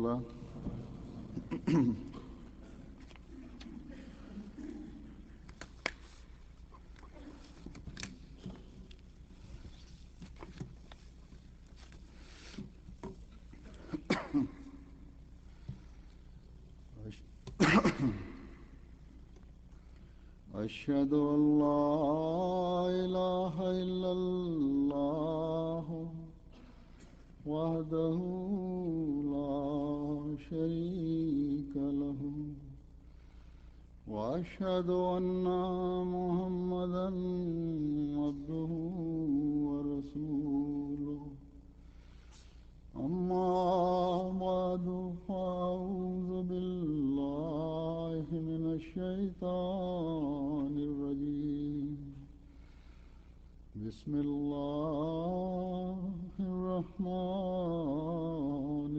ہوگا. أشهد أن لا إله إلا الله وحده لا شريك له وأشهد أن محمدا عبده ورسوله. أما بعد فأعوذ بالله من الشيطان الرجيم. بسم الله الرحمن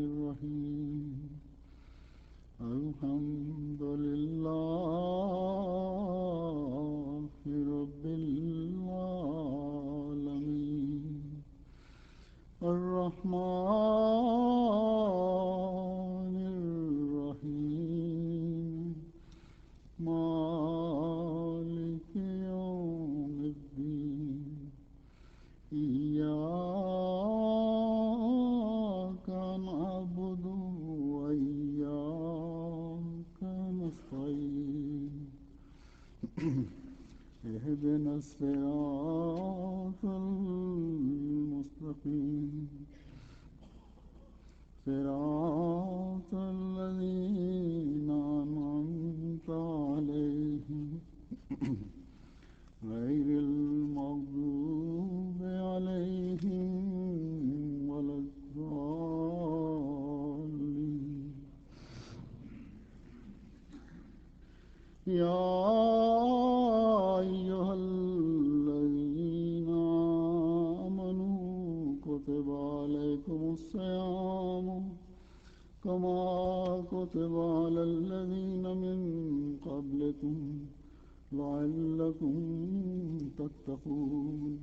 الرحيم. الحمد لله رب العالمين. الرحمن الرحيم. مالك يوم الدين. إياك نعبد وإياك نستعين. اهدنا الصراط المستقيم. صراط الذين أنعمت عليهم غير المغضوب عليهم ولا الضالين. يا أيها الذين آمنوا كتب عليكم الصيام كما كتب على الذين من قبلكم لعلكم تتقون.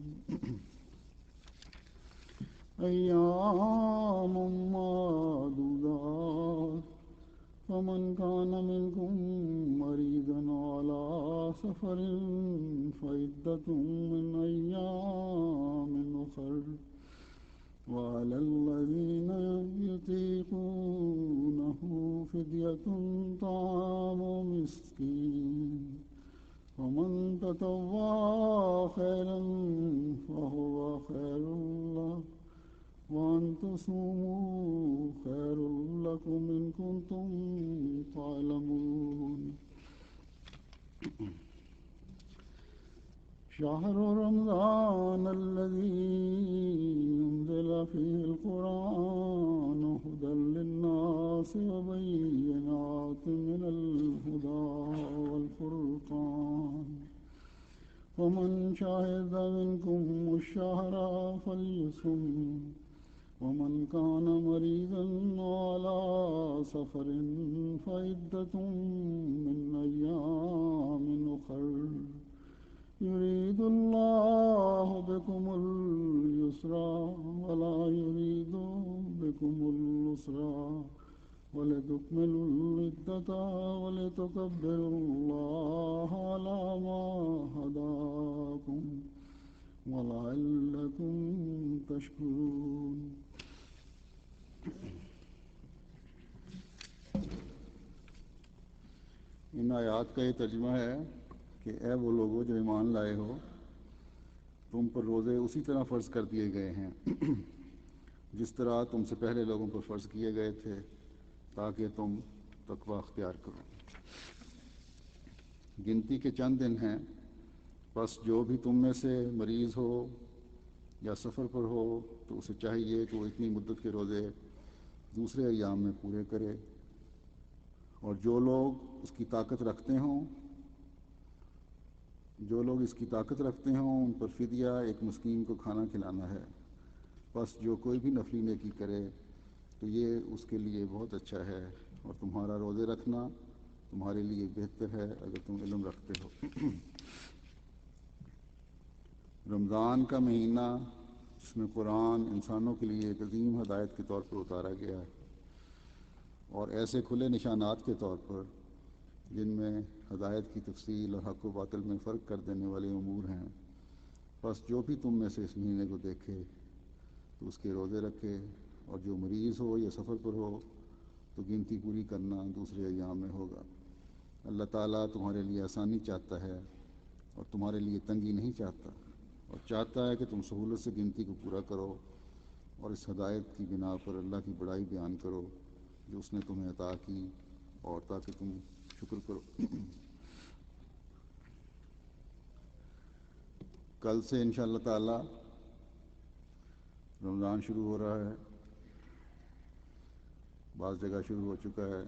أيام معدودات. فمن كان منكم مريضا على سفر فعدة من أيام أخر. وعلى الذين يطيقونه فدية طعام مسكين. ومن تطوع خيرا فهو خير له وأن تصوموا خير لكم إن كنتم تعلمون. شهر رمضان الذي أنزل فيه القرآن هدى للناس وبينات من الهدى والفرقان. ومن شهد منكم الشهر فليصم. ومن كان مريضا على سفر فعدة من أيام أخر. يريد الله بكم اليسر ولا يريد بكم العسر ولتكملوا العدة ولتكبروا الله على ما هداكم وَلَعَلَّكُمْ تَشْكُرُونَ. ان آیات کا یہ ترجمہ ہے کہ اے وہ لوگو جو ایمان لائے ہو، تم پر روزے اسی طرح فرض کر دیے گئے ہیں جس طرح تم سے پہلے لوگوں پر فرض کیے گئے تھے، تاکہ تم تقوی اختیار کرو. گنتی کے چند دن ہیں، بس جو بھی تم میں سے مریض ہو یا سفر پر ہو تو اسے چاہیے کہ وہ اتنی مدت کے روزے دوسرے ایام میں پورے کرے، اور جو لوگ اس کی طاقت رکھتے ہوں ان پر فدیہ ایک مسکین کو کھانا کھلانا ہے. بس جو کوئی بھی نفلی نیکی کرے تو یہ اس کے لیے بہت اچھا ہے، اور تمہارا روزے رکھنا تمہارے لیے بہتر ہے اگر تم علم رکھتے ہو. رمضان کا مہینہ جس میں قرآن انسانوں کے لیے ایک عظیم ہدایت کے طور پر اتارا گیا ہے، اور ایسے کھلے نشانات کے طور پر جن میں ہدایت کی تفصیل اور حق و باطل میں فرق کر دینے والے امور ہیں، بس جو بھی تم میں سے اس مہینے کو دیکھے تو اس کے روزے رکھے، اور جو مریض ہو یا سفر پر ہو تو گنتی پوری کرنا دوسرے ایام میں ہوگا۔ اللہ تعالیٰ تمہارے لیے آسانی چاہتا ہے اور تمہارے لیے تنگی نہیں چاہتا، اور چاہتا ہے کہ تم سہولت سے گنتی کو پورا کرو اور اس ہدایت کی بنا پر اللہ کی بڑائی بیان کرو جو اس نے تمہیں عطا کی، اور تاکہ تم شکر کرو۔ کل سے انشاءاللہ تعالی رمضان شروع ہو رہا ہے، بعض جگہ شروع ہو چکا ہے،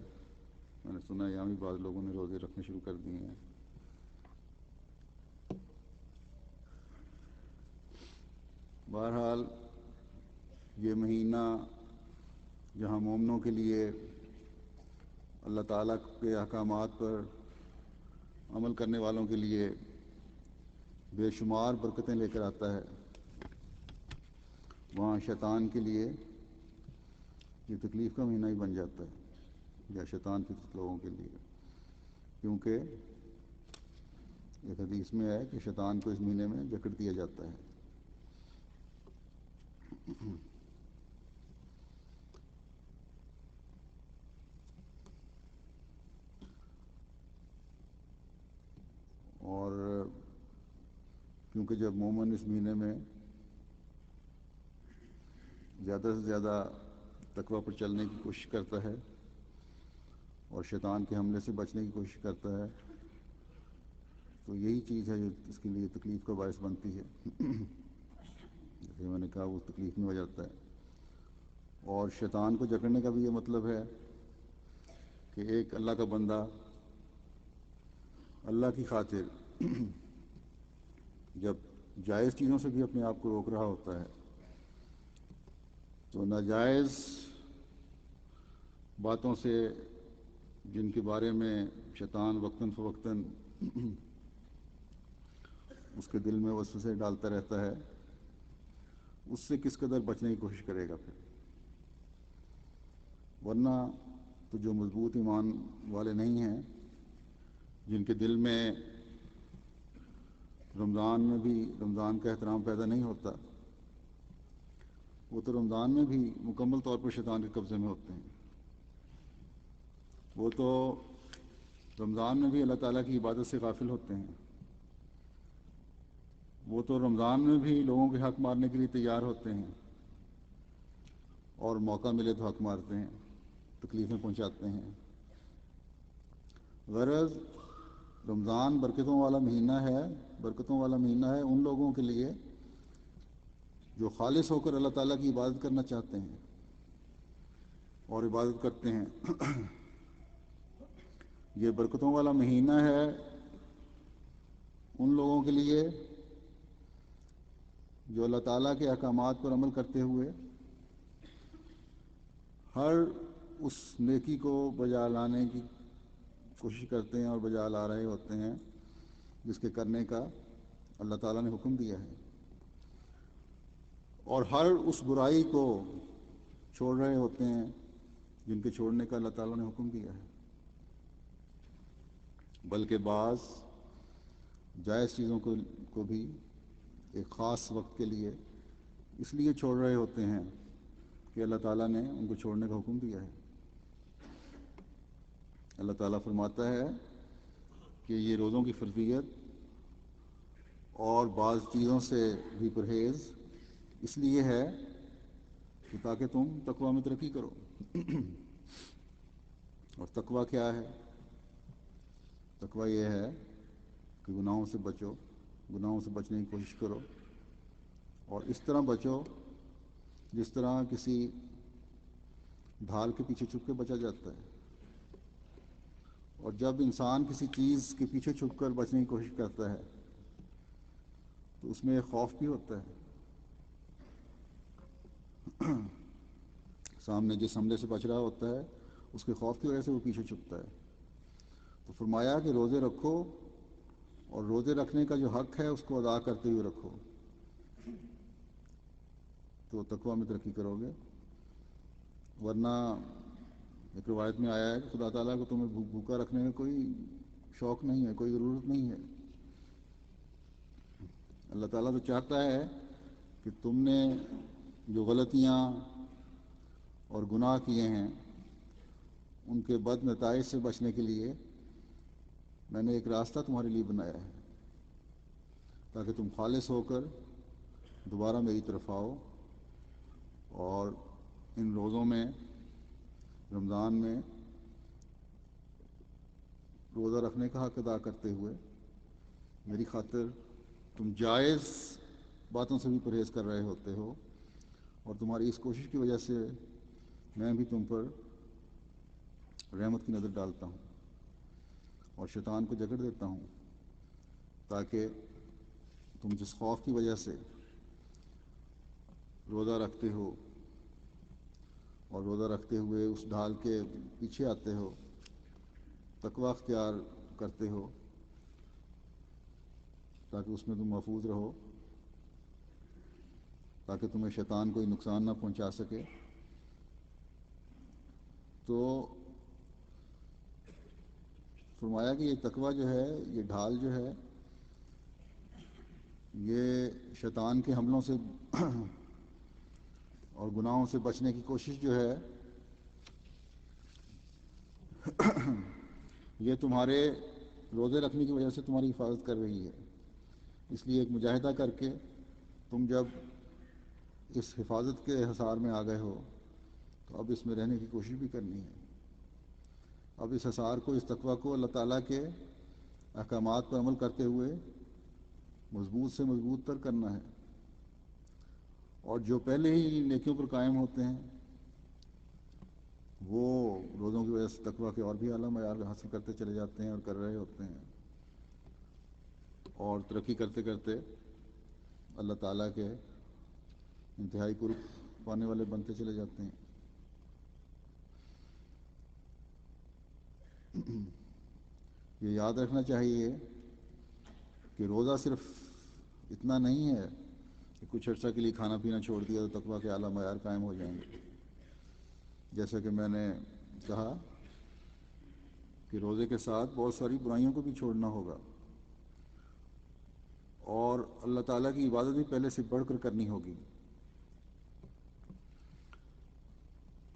میں نے سنا یہاں بھی بعض لوگوں نے روزے رکھنے شروع کر دیے ہیں۔ بہرحال یہ مہینہ جہاں مومنوں کے لیے اللہ تعالیٰ کے احکامات پر عمل کرنے والوں کے لیے بے شمار برکتیں لے کر آتا ہے، وہاں شیطان کے لیے یہ تکلیف کا مہینہ ہی بن جاتا ہے، یا شیطان کے لوگوں کے لیے، کیونکہ ایک حدیث میں ہے کہ شیطان کو اس مہینے میں جکڑ دیا جاتا ہے۔ اور کیونکہ جب مومن اس مہینے میں زیادہ سے زیادہ تقوی پر چلنے کی کوشش کرتا ہے اور شیطان کے حملے سے بچنے کی کوشش کرتا ہے، تو یہی چیز ہے جو اس کے لیے تکلیف کا باعث بنتی ہے۔ جیسے میں نے کہا وہ تکلیف میں ہو جاتا ہے، اور شیطان کو جکڑنے کا بھی یہ مطلب ہے کہ ایک اللہ کا بندہ اللہ کی خاطر جب جائز چیزوں سے بھی اپنے آپ کو روک رہا ہوتا ہے تو ناجائز باتوں سے جن کے بارے میں شیطان وقتاً فوقتاً اس کے دل میں وسوسے ڈالتا رہتا ہے، اس سے کس قدر بچنے کی کوشش کرے گا پھر۔ ورنہ تو جو مضبوط ایمان والے نہیں ہیں، جن کے دل میں رمضان میں بھی رمضان کا احترام پیدا نہیں ہوتا، وہ تو رمضان میں بھی مکمل طور پر شیطان کے قبضے میں ہوتے ہیں۔ وہ تو رمضان میں بھی اللہ تعالیٰ کی عبادت سے غافل ہوتے ہیں، وہ تو رمضان میں بھی لوگوں کے حق مارنے کے لیے تیار ہوتے ہیں، اور موقع ملے تو حق مارتے ہیں، تکلیفیں پہنچاتے ہیں۔ غرض رمضان برکتوں والا مہینہ ہے ان لوگوں کے لیے جو خالص ہو کر اللہ تعالیٰ کی عبادت کرنا چاہتے ہیں اور عبادت کرتے ہیں۔ یہ برکتوں والا مہینہ ہے ان لوگوں کے لیے جو اللہ تعالیٰ کے احکامات پر عمل کرتے ہوئے ہر اس نیکی کو بجا لانے کی کوشش کرتے ہیں اور بجا لا رہے ہوتے ہیں جس کے کرنے کا اللہ تعالیٰ نے حکم دیا ہے، اور ہر اس برائی کو چھوڑ رہے ہوتے ہیں جن کے چھوڑنے کا اللہ تعالیٰ نے حکم دیا ہے، بلکہ بعض جائز چیزوں کو بھی ایک خاص وقت کے لیے اس لیے چھوڑ رہے ہوتے ہیں کہ اللہ تعالیٰ نے ان کو چھوڑنے کا حکم دیا ہے۔ اللہ تعالیٰ فرماتا ہے کہ یہ روزوں کی فرضیت اور بعض چیزوں سے بھی پرہیز اس لیے ہے کہ تاکہ تم تقوی میں ترقی کرو۔ اور تقوی کیا ہے؟ تقوی یہ ہے کہ گناہوں سے بچو، گناہوں سے بچنے کی کوشش کرو، اور اس طرح بچو جس طرح کسی ڈھال کے پیچھے چھپ کے بچا جاتا ہے۔ اور جب انسان کسی چیز کے پیچھے چھپ کر بچنے کی کوشش کرتا ہے تو اس میں ایک خوف بھی ہوتا ہے، سامنے جس حملے سے بچ رہا ہوتا ہے اس کے خوف کی وجہ سے وہ پیچھے چھپتا ہے۔ تو فرمایا کہ روزے رکھو، اور روزے رکھنے کا جو حق ہے اس کو ادا کرتے ہوئے رکھو، تو تقوی میں ترقی کرو گے۔ ورنہ ایک روایت میں آیا ہے کہ خدا تعالیٰ کو تمہیں بھوکا رکھنے میں کوئی شوق نہیں ہے، کوئی ضرورت نہیں ہے۔ اللہ تعالیٰ تو چاہتا ہے کہ تم نے جو غلطیاں اور گناہ کیے ہیں ان کے بد نتائج سے بچنے کے لیے میں نے ایک راستہ تمہارے لیے بنایا ہے، تاکہ تم خالص ہو کر دوبارہ میری طرف آؤ اور ان روزوں میں، رمضان میں روزہ رکھنے کا حق ادا کرتے ہوئے میری خاطر تم جائز باتوں سے بھی پرہیز کر رہے ہوتے ہو، اور تمہاری اس کوشش کی وجہ سے میں بھی تم پر رحمت کی نظر ڈالتا ہوں اور شیطان کو جکڑ دیتا ہوں، تاکہ تم جس خوف کی وجہ سے روزہ رکھتے ہو اور روزہ رکھتے ہوئے اس ڈھال کے پیچھے آتے ہو، تقوی اختیار کرتے ہو، تاکہ اس میں تم محفوظ رہو، تاکہ تمہیں شیطان کوئی نقصان نہ پہنچا سکے۔ تو فرمایا کہ یہ تقوی جو ہے، یہ ڈھال جو ہے، یہ شیطان کے حملوں سے اور گناہوں سے بچنے کی کوشش جو ہے، یہ تمہارے روزے رکھنے کی وجہ سے تمہاری حفاظت کر رہی ہے۔ اس لیے ایک مجاہدہ کر کے تم جب اس حفاظت کے حصار میں آ گئے ہو تو اب اس میں رہنے کی کوشش بھی کرنی ہے۔ اب اس حصار کو، اس تقوی کو اللہ تعالیٰ کے احکامات پر عمل کرتے ہوئے مضبوط سے مضبوط تر کرنا ہے، اور جو پہلے ہی نیکیوں پر قائم ہوتے ہیں وہ روزوں کی وجہ سے تقوی کے اور بھی اعلیٰ معیار حاصل کرتے چلے جاتے ہیں اور کر رہے ہوتے ہیں، اور ترقی کرتے کرتے اللہ تعالیٰ کے انتہائی قرب پانے والے بنتے چلے جاتے ہیں۔ یہ یاد رکھنا چاہیے کہ روزہ صرف اتنا نہیں ہے کہ کچھ عرصہ کے لیے کھانا پینا چھوڑ دیا تو تقویٰ کے اعلیٰ معیار قائم ہو جائیں گے۔ جیسا کہ میں نے کہا کہ روزے کے ساتھ بہت ساری برائیوں کو بھی چھوڑنا ہوگا، اور اللہ تعالیٰ کی عبادت بھی پہلے سے بڑھ کر کرنی ہوگی،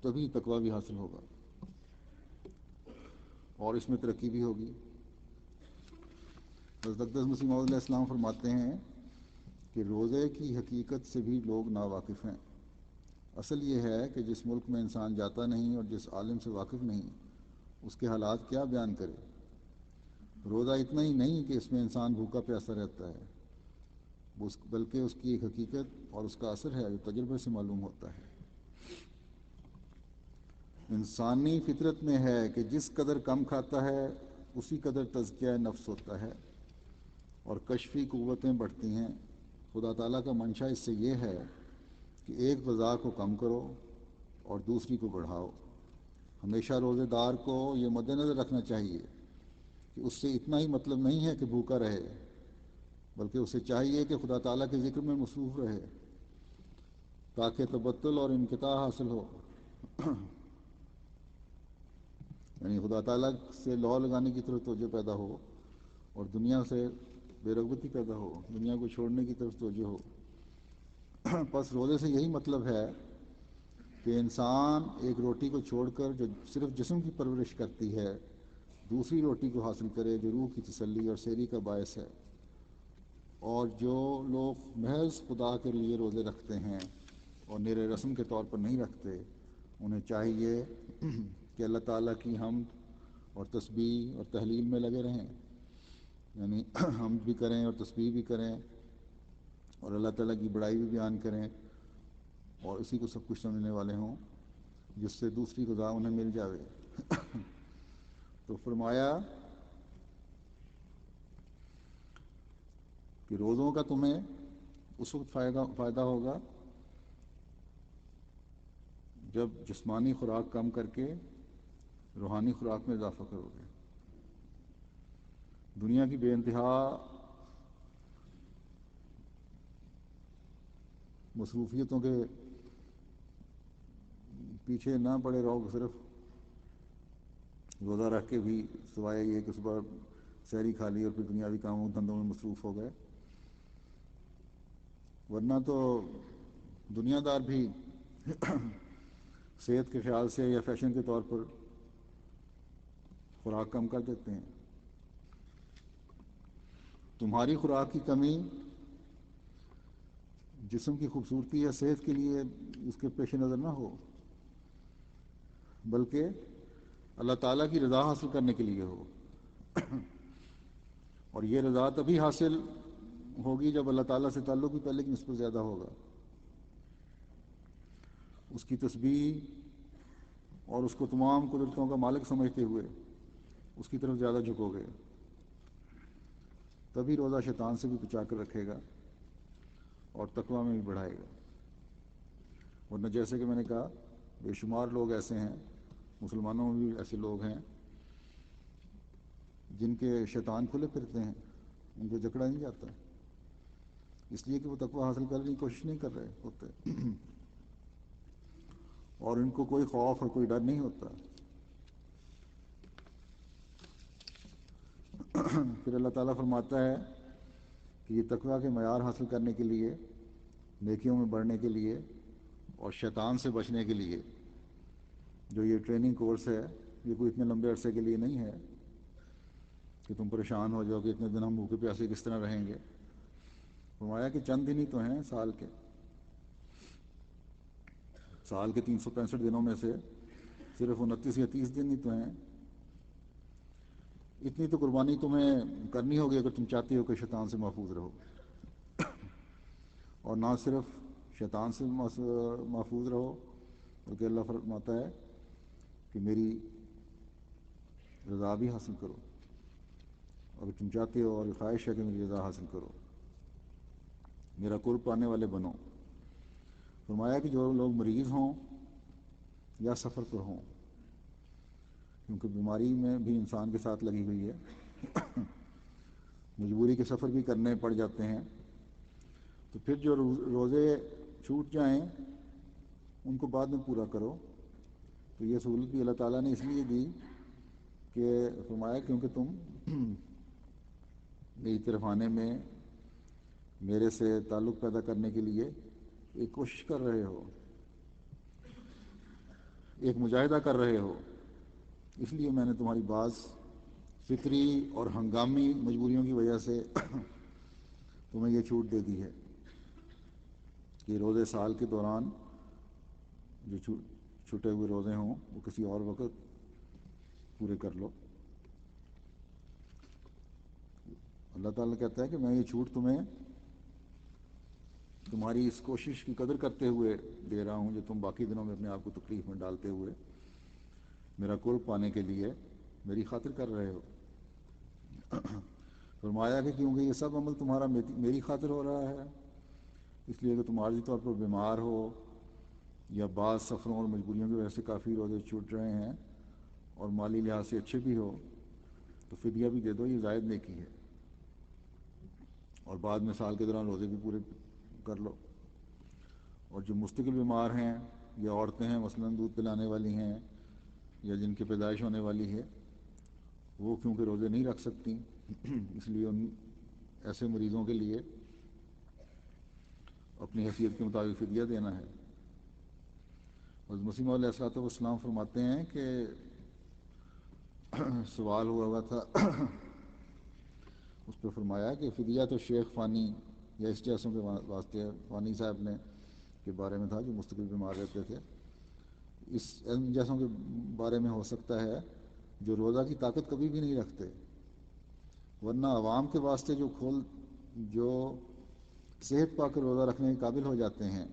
تبھی تقویٰ بھی حاصل ہوگا اور اس میں ترقی بھی ہوگی۔ حضرت اقدس مسیح موعود علیہ السلام فرماتے ہیں کہ روزے کی حقیقت سے بھی لوگ ناواقف ہیں۔ اصل یہ ہے کہ جس ملک میں انسان جاتا نہیں اور جس عالم سے واقف نہیں، اس کے حالات کیا بیان کرے۔ روزہ اتنا ہی نہیں کہ اس میں انسان بھوکا پیاسا رہتا ہے، بلکہ اس کی ایک حقیقت اور اس کا اثر ہے جو تجربے سے معلوم ہوتا ہے۔ انسانی فطرت میں ہے کہ جس قدر کم کھاتا ہے اسی قدر تزکیہ نفس ہوتا ہے اور کشفی قوتیں بڑھتی ہیں۔ خدا تعالیٰ کا منشا اس سے یہ ہے کہ ایک غذا کو کم کرو اور دوسری کو بڑھاؤ۔ ہمیشہ روزے دار کو یہ مد نظر رکھنا چاہیے کہ اس سے اتنا ہی مطلب نہیں ہے کہ بھوکا رہے، بلکہ اسے چاہیے کہ خدا تعالیٰ کے ذکر میں مصروف رہے تاکہ تبتل اور انقطاع حاصل ہو، یعنی خدا تعالیٰ سے لو لگانے کی طرف توجہ پیدا ہو اور دنیا سے بے رغبتی پیدا ہو، دنیا کو چھوڑنے کی طرف توجہ ہو۔ پس روزے سے یہی مطلب ہے کہ انسان ایک روٹی کو چھوڑ کر جو صرف جسم کی پرورش کرتی ہے، دوسری روٹی کو حاصل کرے جو روح کی تسلی اور سیری کا باعث ہے۔ اور جو لوگ محض خدا کے لیے روزے رکھتے ہیں اور نیر رسم کے طور پر نہیں رکھتے، انہیں چاہیے کہ اللہ تعالیٰ کی حمد اور تسبیح اور تحلیل میں لگے رہیں، یعنی حمد بھی کریں اور تسبیح بھی کریں اور اللہ تعالیٰ کی بڑائی بھی بیان کریں، اور اسی کو سب کچھ سمجھنے والے ہوں جس سے دوسری غذا انہیں مل جاوے۔ تو فرمایا کہ روزوں کا تمہیں اس وقت فائدہ ہوگا جب جسمانی خوراک کم کر کے روحانی خوراک میں اضافہ کرو گے۔ دنیا کی بے انتہا مصروفیتوں کے پیچھے نہ پڑے رہو، صرف روزہ رکھ کے بھی سوائے یہ کہ صبح سحری کھا لی اور پھر دنیاوی کاموں دھندوں میں مصروف ہو گئے. ورنہ تو دنیا دار بھی صحت کے خیال سے یا فیشن کے طور پر خوراک کم کر دیتے ہیں. تمہاری خوراک کی کمی جسم کی خوبصورتی یا صحت کے لیے اس کے پیش نظر نہ ہو، بلکہ اللہ تعالیٰ کی رضا حاصل کرنے کے لیے ہو. اور یہ رضا تبھی حاصل ہوگی جب اللہ تعالیٰ سے تعلق بھی پہلے کی نسبت زیادہ ہوگا. اس کی تسبیح اور اس کو تمام قدرتوں کا مالک سمجھتے ہوئے اس کی طرف زیادہ جھکو گے، تبھی روزہ شیطان سے بھی بچا کر رکھے گا اور تقویٰ میں بھی بڑھائے گا. ورنہ جیسے کہ میں نے کہا بے شمار لوگ ایسے ہیں، مسلمانوں میں بھی ایسے لوگ ہیں جن کے شیطان کھلے پھرتے ہیں، ان کو جکڑا نہیں جاتا، اس لیے کہ وہ تقویٰ حاصل کرنے کی کوشش نہیں کر رہے ہوتے اور ان کو کوئی خوف اور کوئی ڈر نہیں ہوتا. پھر اللہ تعالیٰ فرماتا ہے کہ یہ تقویٰ کے معیار حاصل کرنے کے لیے، نیکیوں میں بڑھنے کے لیے اور شیطان سے بچنے کے لیے جو یہ ٹریننگ کورس ہے، یہ کوئی اتنے لمبے عرصے کے لیے نہیں ہے کہ تم پریشان ہو جاؤ کہ اتنے دن ہم بھوکے پیاسے کس طرح رہیں گے. فرمایا کہ چند دن ہی تو ہیں سال کے 365 دنوں میں سے صرف 29 یا 30 دن ہی تو ہیں. اتنی تو قربانی تمہیں کرنی ہوگی اگر تم چاہتے ہو کہ شیطان سے محفوظ رہو. اور نہ صرف شیطان سے محفوظ رہو بلکہ اللہ فرماتا ہے کہ میری رضا بھی حاصل کرو. اگر تم چاہتے ہو اور خواہش ہے کہ میری رضا حاصل کرو، میرا قرب پانے والے بنو. فرمایا کہ جو لوگ مریض ہوں یا سفر پر ہوں، کیونکہ بیماری میں بھی انسان کے ساتھ لگی ہوئی ہے، مجبوری کے سفر بھی کرنے پڑ جاتے ہیں، تو پھر جو روزے چھوٹ جائیں ان کو بعد میں پورا کرو. تو یہ سہولت بھی اللہ تعالیٰ نے اس لیے دی کہ فرمایا کیونکہ تم میری طرف آنے میں میرے سے تعلق پیدا کرنے کے لیے ایک کوشش کر رہے ہو، ایک مجاہدہ کر رہے ہو، اس لیے میں نے تمہاری بعض فطری اور ہنگامی مجبوریوں کی وجہ سے تمہیں یہ چھوٹ دے دی ہے کہ روزے سال کے دوران جو چھٹے ہوئے روزے ہوں وہ کسی اور وقت پورے کر لو. اللہ تعالیٰ کہتا ہے کہ میں یہ چھوٹ تمہیں تمہاری اس کوشش کی قدر کرتے ہوئے دے رہا ہوں جو تم باقی دنوں میں اپنے آپ کو تکلیف میں ڈالتے ہوئے میرا قرب پانے کے لیے میری خاطر کر رہے ہو. فرمایا کہ کیونکہ یہ سب عمل تمہارا میری خاطر ہو رہا ہے، اس لیے کہ تم عارضی طور پر بیمار ہو یا بعض سفروں اور مجبوریوں کی وجہ سے کافی روزے چھوٹ رہے ہیں اور مالی لحاظ سے اچھے بھی ہو، تو فدیہ بھی دے دو، یہ زائد نیکی ہے. اور بعد میں سال کے دوران روزے بھی پورے کر لو. اور جو مستقل بیمار ہیں یا عورتیں ہیں مثلاً دودھ پلانے والی ہیں یا جن کی پیدائش ہونے والی ہے، وہ کیونکہ روزے نہیں رکھ سکتی، اس لیے ان ایسے مریضوں کے لیے اپنی حیثیت کے مطابق فدیہ دینا ہے. حضرت مسیح موعود علیہ السلام فرماتے ہیں کہ سوال ہوا تھا اس پہ فرمایا کہ فدیہ تو شیخ فانی یا اس جیسوں کے واسطے فانی صاحب نے کے بارے میں تھا جو مستقل بیمار رہتے تھے، اس جیسوں کے بارے میں ہو سکتا ہے جو روزہ کی طاقت کبھی بھی نہیں رکھتے. ورنہ عوام کے واسطے جو صحت پا کر روزہ رکھنے کے قابل ہو جاتے ہیں،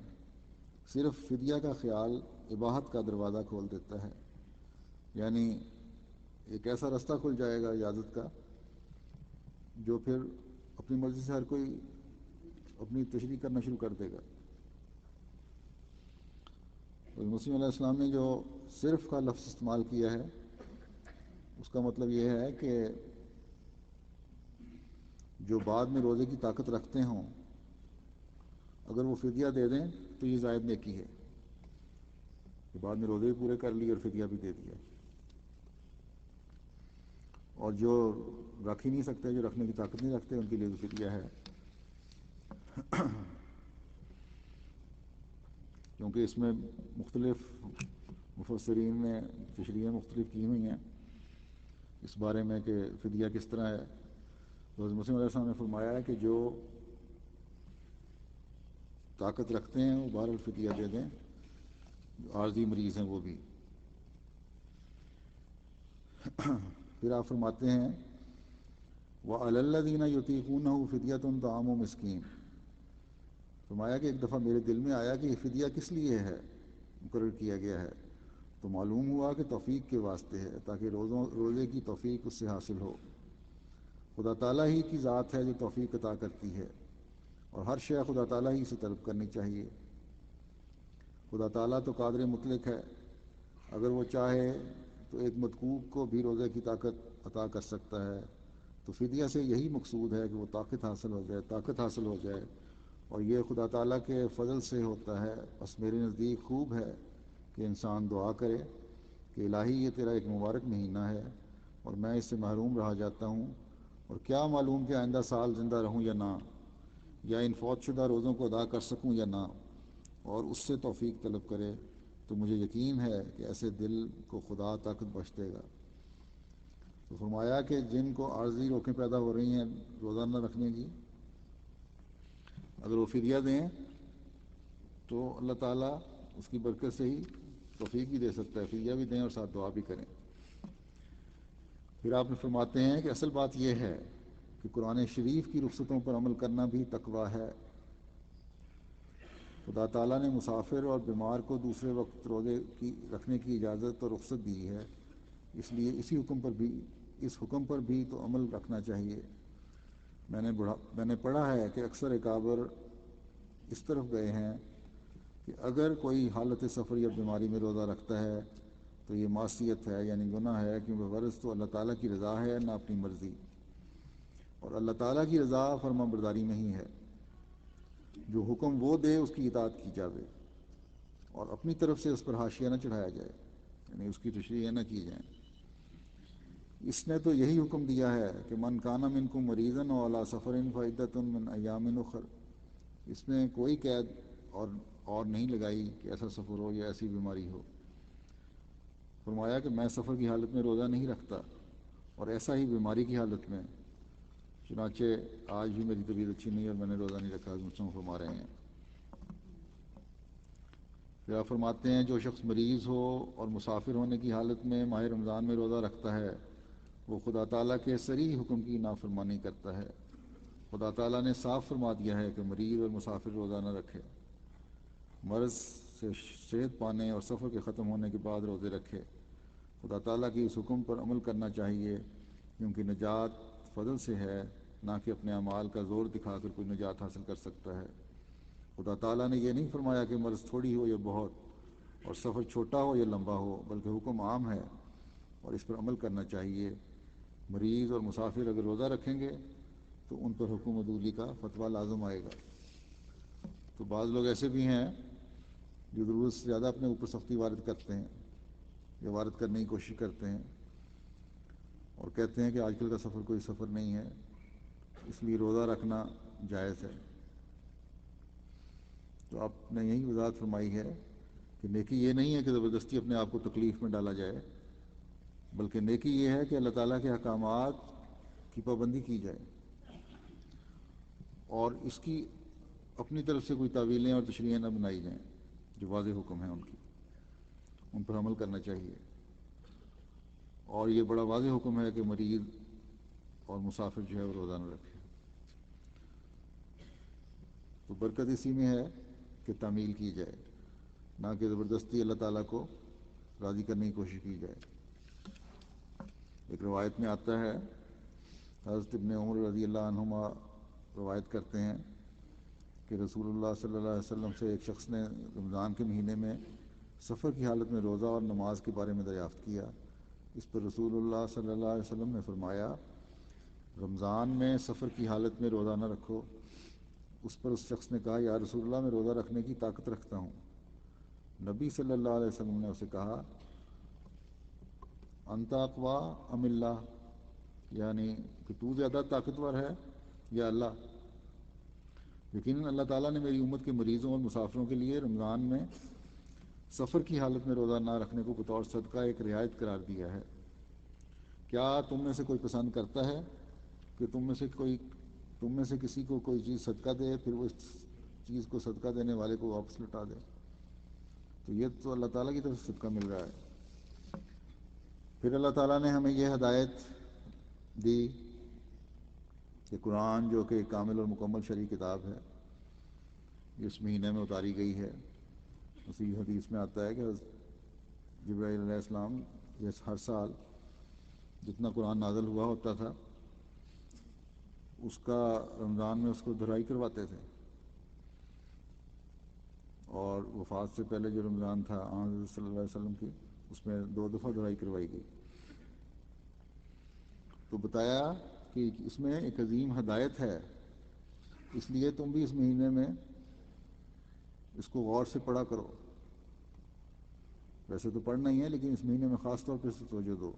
صرف فدیہ کا خیال اباحت کا دروازہ کھول دیتا ہے. یعنی ایک ایسا رستہ کھل جائے گا اجازت کا جو پھر اپنی مرضی سے ہر کوئی اپنی تشریح کرنا شروع کر دے گا. مسیح علیہ السلام نے جو صرف کا لفظ استعمال کیا ہے اس کا مطلب یہ ہے کہ جو بعد میں روزے کی طاقت رکھتے ہوں اگر وہ فدیہ دے دیں تو یہ زائد نیکی ہے کہ بعد میں روزے بھی پورے کر لیے اور فدیہ بھی دے دیا. اور جو رکھ ہی نہیں سکتے، جو رکھنے کی طاقت نہیں رکھتے، ان کے لیے فدیہ ہے، کیونکہ اس میں مختلف مفسرین نے تشریحیں مختلف کی ہوئی ہیں اس بارے میں کہ فدیہ کس طرح ہے۔ تو حضرت مسلم علیہ السلام نے فرمایا ہے کہ جو طاقت رکھتے ہیں وہ بہرحال فدیہ دے دیں، جو عارضی مریض ہیں وہ بھی۔ پھر آپ فرماتے ہیں وَعَلَى الَّذِينَ يُطِيقُونَهُ فِدْيَةٌ طَعَامُ مِسْكِين، فرمایا کہ ایک دفعہ میرے دل میں آیا کہ یہ فدیہ کس لیے ہے مقرر کیا گیا ہے، تو معلوم ہوا کہ توفیق کے واسطے ہے، تاکہ روزے کی توفیق اس سے حاصل ہو۔ خدا تعالیٰ ہی کی ذات ہے جو توفیق عطا کرتی ہے، اور ہر شے خدا تعالیٰ ہی سے طلب کرنی چاہیے۔ خدا تعالیٰ تو قادر مطلق ہے، اگر وہ چاہے تو ایک مدقوق کو بھی روزے کی طاقت عطا کر سکتا ہے، تو فدیہ سے یہی مقصود ہے کہ وہ طاقت حاصل ہو جائے، اور یہ خدا تعالیٰ کے فضل سے ہوتا ہے۔ بس میرے نزدیک خوب ہے کہ انسان دعا کرے کہ الہی یہ تیرا ایک مبارک مہینہ ہے اور میں اس سے محروم رہا جاتا ہوں، اور کیا معلوم کہ آئندہ سال زندہ رہوں یا نہ، یا ان فوت شدہ روزوں کو ادا کر سکوں یا نہ، اور اس سے توفیق طلب کرے۔ تو مجھے یقین ہے کہ ایسے دل کو خدا طاقت بخش دے گا۔ تو فرمایا کہ جن کو عارضی روکیں پیدا ہو رہی ہیں روزہ نہ رکھنے کی، اگر وہ فدیہ دیں تو اللہ تعالیٰ اس کی برکت سے ہی توفیق بھی دے سکتا ہے، فدیہ بھی دیں اور ساتھ دعا بھی کریں۔ پھر آپ نے فرماتے ہیں کہ اصل بات یہ ہے کہ قرآن شریف کی رخصتوں پر عمل کرنا بھی تقویٰ ہے۔ خدا تعالیٰ نے مسافر اور بیمار کو دوسرے وقت روزے کی رکھنے کی اجازت اور رخصت دی ہے، اس لیے اس حکم پر بھی تو عمل رکھنا چاہیے۔ میں نے پڑھا ہے کہ اکثر اکابر اس طرف گئے ہیں کہ اگر کوئی حالت سفر یا بیماری میں روزہ رکھتا ہے تو یہ معصیت ہے، یعنی گناہ ہے، کیونکہ غرض تو اللہ تعالیٰ کی رضا ہے نہ اپنی مرضی، اور اللہ تعالیٰ کی رضا فرما برداری میں ہی ہے۔ جو حکم وہ دے اس کی اطاعت کی جاوے، اور اپنی طرف سے اس پر حاشیہ نہ چڑھایا جائے، یعنی اس کی تشریح نہ کی جائیں۔ اس نے تو یہی حکم دیا ہے کہ من کان منکم مریضا او علی سفر فعدۃ من ایام اخر، اس میں کوئی قید اور نہیں لگائی کہ ایسا سفر ہو یا ایسی بیماری ہو۔ فرمایا کہ میں سفر کی حالت میں روزہ نہیں رکھتا، اور ایسا ہی بیماری کی حالت میں، چنانچہ آج بھی میری طبیعت اچھی نہیں اور میں نے روزہ نہیں رکھا، مسلم فرما رہے ہیں۔ پھر آپ فرماتے ہیں جو شخص مریض ہو اور مسافر ہونے کی حالت میں ماہ رمضان میں روزہ رکھتا ہے وہ خدا تعالیٰ کے صریح حکم کی نافرمانی کرتا ہے۔ خدا تعالیٰ نے صاف فرما دیا ہے کہ مریض اور مسافر روزہ نہ رکھے، مرض سے صحت پانے اور سفر کے ختم ہونے کے بعد روزے رکھے۔ خدا تعالیٰ کی اس حکم پر عمل کرنا چاہیے، کیونکہ نجات فضل سے ہے، نہ کہ اپنے اعمال کا زور دکھا کر کوئی نجات حاصل کر سکتا ہے۔ خدا تعالیٰ نے یہ نہیں فرمایا کہ مرض تھوڑی ہو یا بہت، اور سفر چھوٹا ہو یا لمبا ہو، بلکہ حکم عام ہے اور اس پر عمل کرنا چاہیے۔ مریض اور مسافر اگر روزہ رکھیں گے تو ان پر حکم عدولی کا فتویٰ لازم آئے گا۔ تو بعض لوگ ایسے بھی ہیں جو ضرورت سے زیادہ اپنے اوپر سختی وارد کرتے ہیں یا وارد کرنے کی کوشش کرتے ہیں، اور کہتے ہیں کہ آج کل کا سفر کوئی سفر نہیں ہے، اس لیے روزہ رکھنا جائز ہے۔ تو آپ نے یہی وضاحت فرمائی ہے کہ نیکی یہ نہیں ہے کہ زبردستی اپنے آپ کو تکلیف میں ڈالا جائے، بلکہ نیکی یہ ہے کہ اللہ تعالیٰ کے احکامات کی پابندی کی جائے اور اس کی اپنی طرف سے کوئی تعویلیں اور تشریحیں نہ بنائی جائیں، جو واضح حکم ہیں ان پر عمل کرنا چاہیے۔ اور یہ بڑا واضح حکم ہے کہ مریض اور مسافر جو ہے وہ روزہ نہ رکھے۔ تو برکت اسی میں ہے کہ تعمیل کی جائے، نہ کہ زبردستی اللہ تعالیٰ کو راضی کرنے کی کوشش کی جائے۔ ایک روایت میں آتا ہے، حضرت ابن عمر رضی اللہ عنہما روایت کرتے ہیں کہ رسول اللہ صلی اللہ علیہ وسلم سے ایک شخص نے رمضان کے مہینے میں سفر کی حالت میں روزہ اور نماز کے بارے میں دریافت کیا۔ اس پر رسول اللہ صلی اللہ علیہ وسلم نے فرمایا، رمضان میں سفر کی حالت میں روزہ نہ رکھو۔ اس پر اس شخص نے کہا، یا رسول اللہ میں روزہ رکھنے کی طاقت رکھتا ہوں۔ نبی صلی اللہ علیہ وسلم نے اسے کہا، انت اقوا ام اللہ، یعنی کہ تو زیادہ طاقتور ہے یا اللہ؟ یقیناً اللہ تعالیٰ نے میری امت کے مریضوں اور مسافروں کے لیے رمضان میں سفر کی حالت میں روزہ نہ رکھنے کو بطور صدقہ ایک رعایت قرار دیا ہے۔ کیا تم میں سے کوئی پسند کرتا ہے کہ تم میں سے کسی کو کوئی چیز صدقہ دے، پھر وہ اس چیز کو صدقہ دینے والے کو واپس لوٹا دے؟ تو یہ تو اللہ تعالیٰ کی طرف سے صدقہ مل رہا ہے۔ پھر اللہ تعالیٰ نے ہمیں یہ ہدایت دی کہ قرآن جو کہ ایک کامل اور مکمل شرعی کتاب ہے، اس مہینے میں اتاری گئی ہے۔ اسی حدیث میں آتا ہے کہ جبرائیل علیہ السلام یہ ہر سال جتنا قرآن نازل ہوا ہوتا تھا اس کا رمضان میں اس کو دہرائی کرواتے تھے، اور وفات سے پہلے جو رمضان تھا حضرت صلی اللہ علیہ وسلم کی، اس میں 2 دفعہ دہرائی کروائی گئی۔ تو بتایا کہ اس میں ایک عظیم ہدایت ہے، اس لیے تم بھی اس مہینے میں اس کو غور سے پڑھا کرو۔ ویسے تو پڑھنا ہی ہے، لیکن اس مہینے میں خاص طور پہ توجہ دو،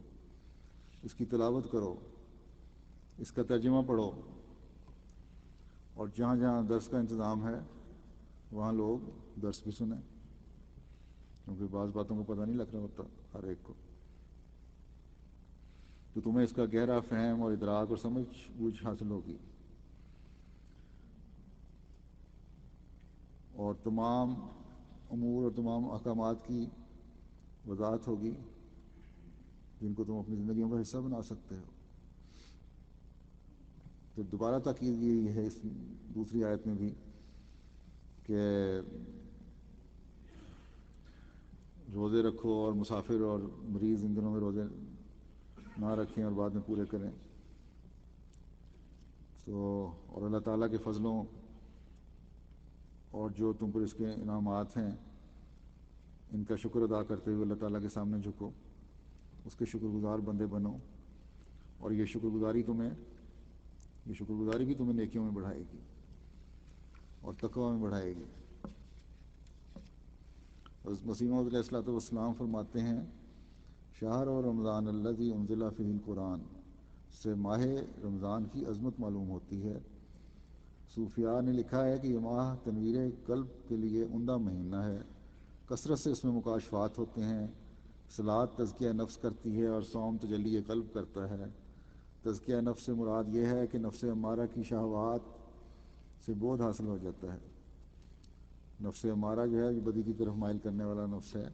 اس کی تلاوت کرو، اس کا ترجمہ پڑھو، اور جہاں جہاں درس کا انتظام ہے وہاں لوگ درس بھی سنیں، کیونکہ بعض باتوں کو پتہ نہیں لگ رہا ہوتا ہر ایک کو، تو تمہیں اس کا گہرا فہم اور ادراک اور سمجھ بوجھ حاصل ہوگی، اور تمام امور اور تمام احکامات کی وضاحت ہوگی جن کو تم اپنی زندگیوں کا حصہ بنا سکتے ہو۔ تو دوبارہ تاکید کی ہے اس دوسری آیت میں بھی کہ روزے رکھو، اور مسافر اور مریض ان دنوں میں روزے نہ رکھیں اور بعد میں پورے کریں۔ تو اور اللہ تعالیٰ کے فضلوں اور جو تم پر اس کے انعامات ہیں ان کا شکر ادا کرتے ہوئے اللہ تعالیٰ کے سامنے جھکو، اس کے شکر گزار بندے بنو، اور یہ شکر گزاری بھی تمہیں نیکیوں میں بڑھائے گی اور تقویٰ میں بڑھائے گی۔ حضرت مسیح موعود علیہ الصلوۃ والسلام فرماتے ہیں، شہر اور رمضان الذی انزل فیہ القرآن سے ماہ رمضان کی عظمت معلوم ہوتی ہے۔ صوفیاء نے لکھا ہے کہ یہ ماہ تنویر قلب کے لیے عمدہ مہینہ ہے، کثرت سے اس میں مکاشفات ہوتے ہیں۔ صلاۃ تزکیہ نفس کرتی ہے اور صوم تجلی قلب کرتا ہے۔ تزکیہ نفس سے مراد یہ ہے کہ نفس امارہ کی شہوات سے بودھ حاصل ہو جاتا ہے۔ نفس امارہ جو ہے، جو بدی کی طرف مائل کرنے والا نفس ہے،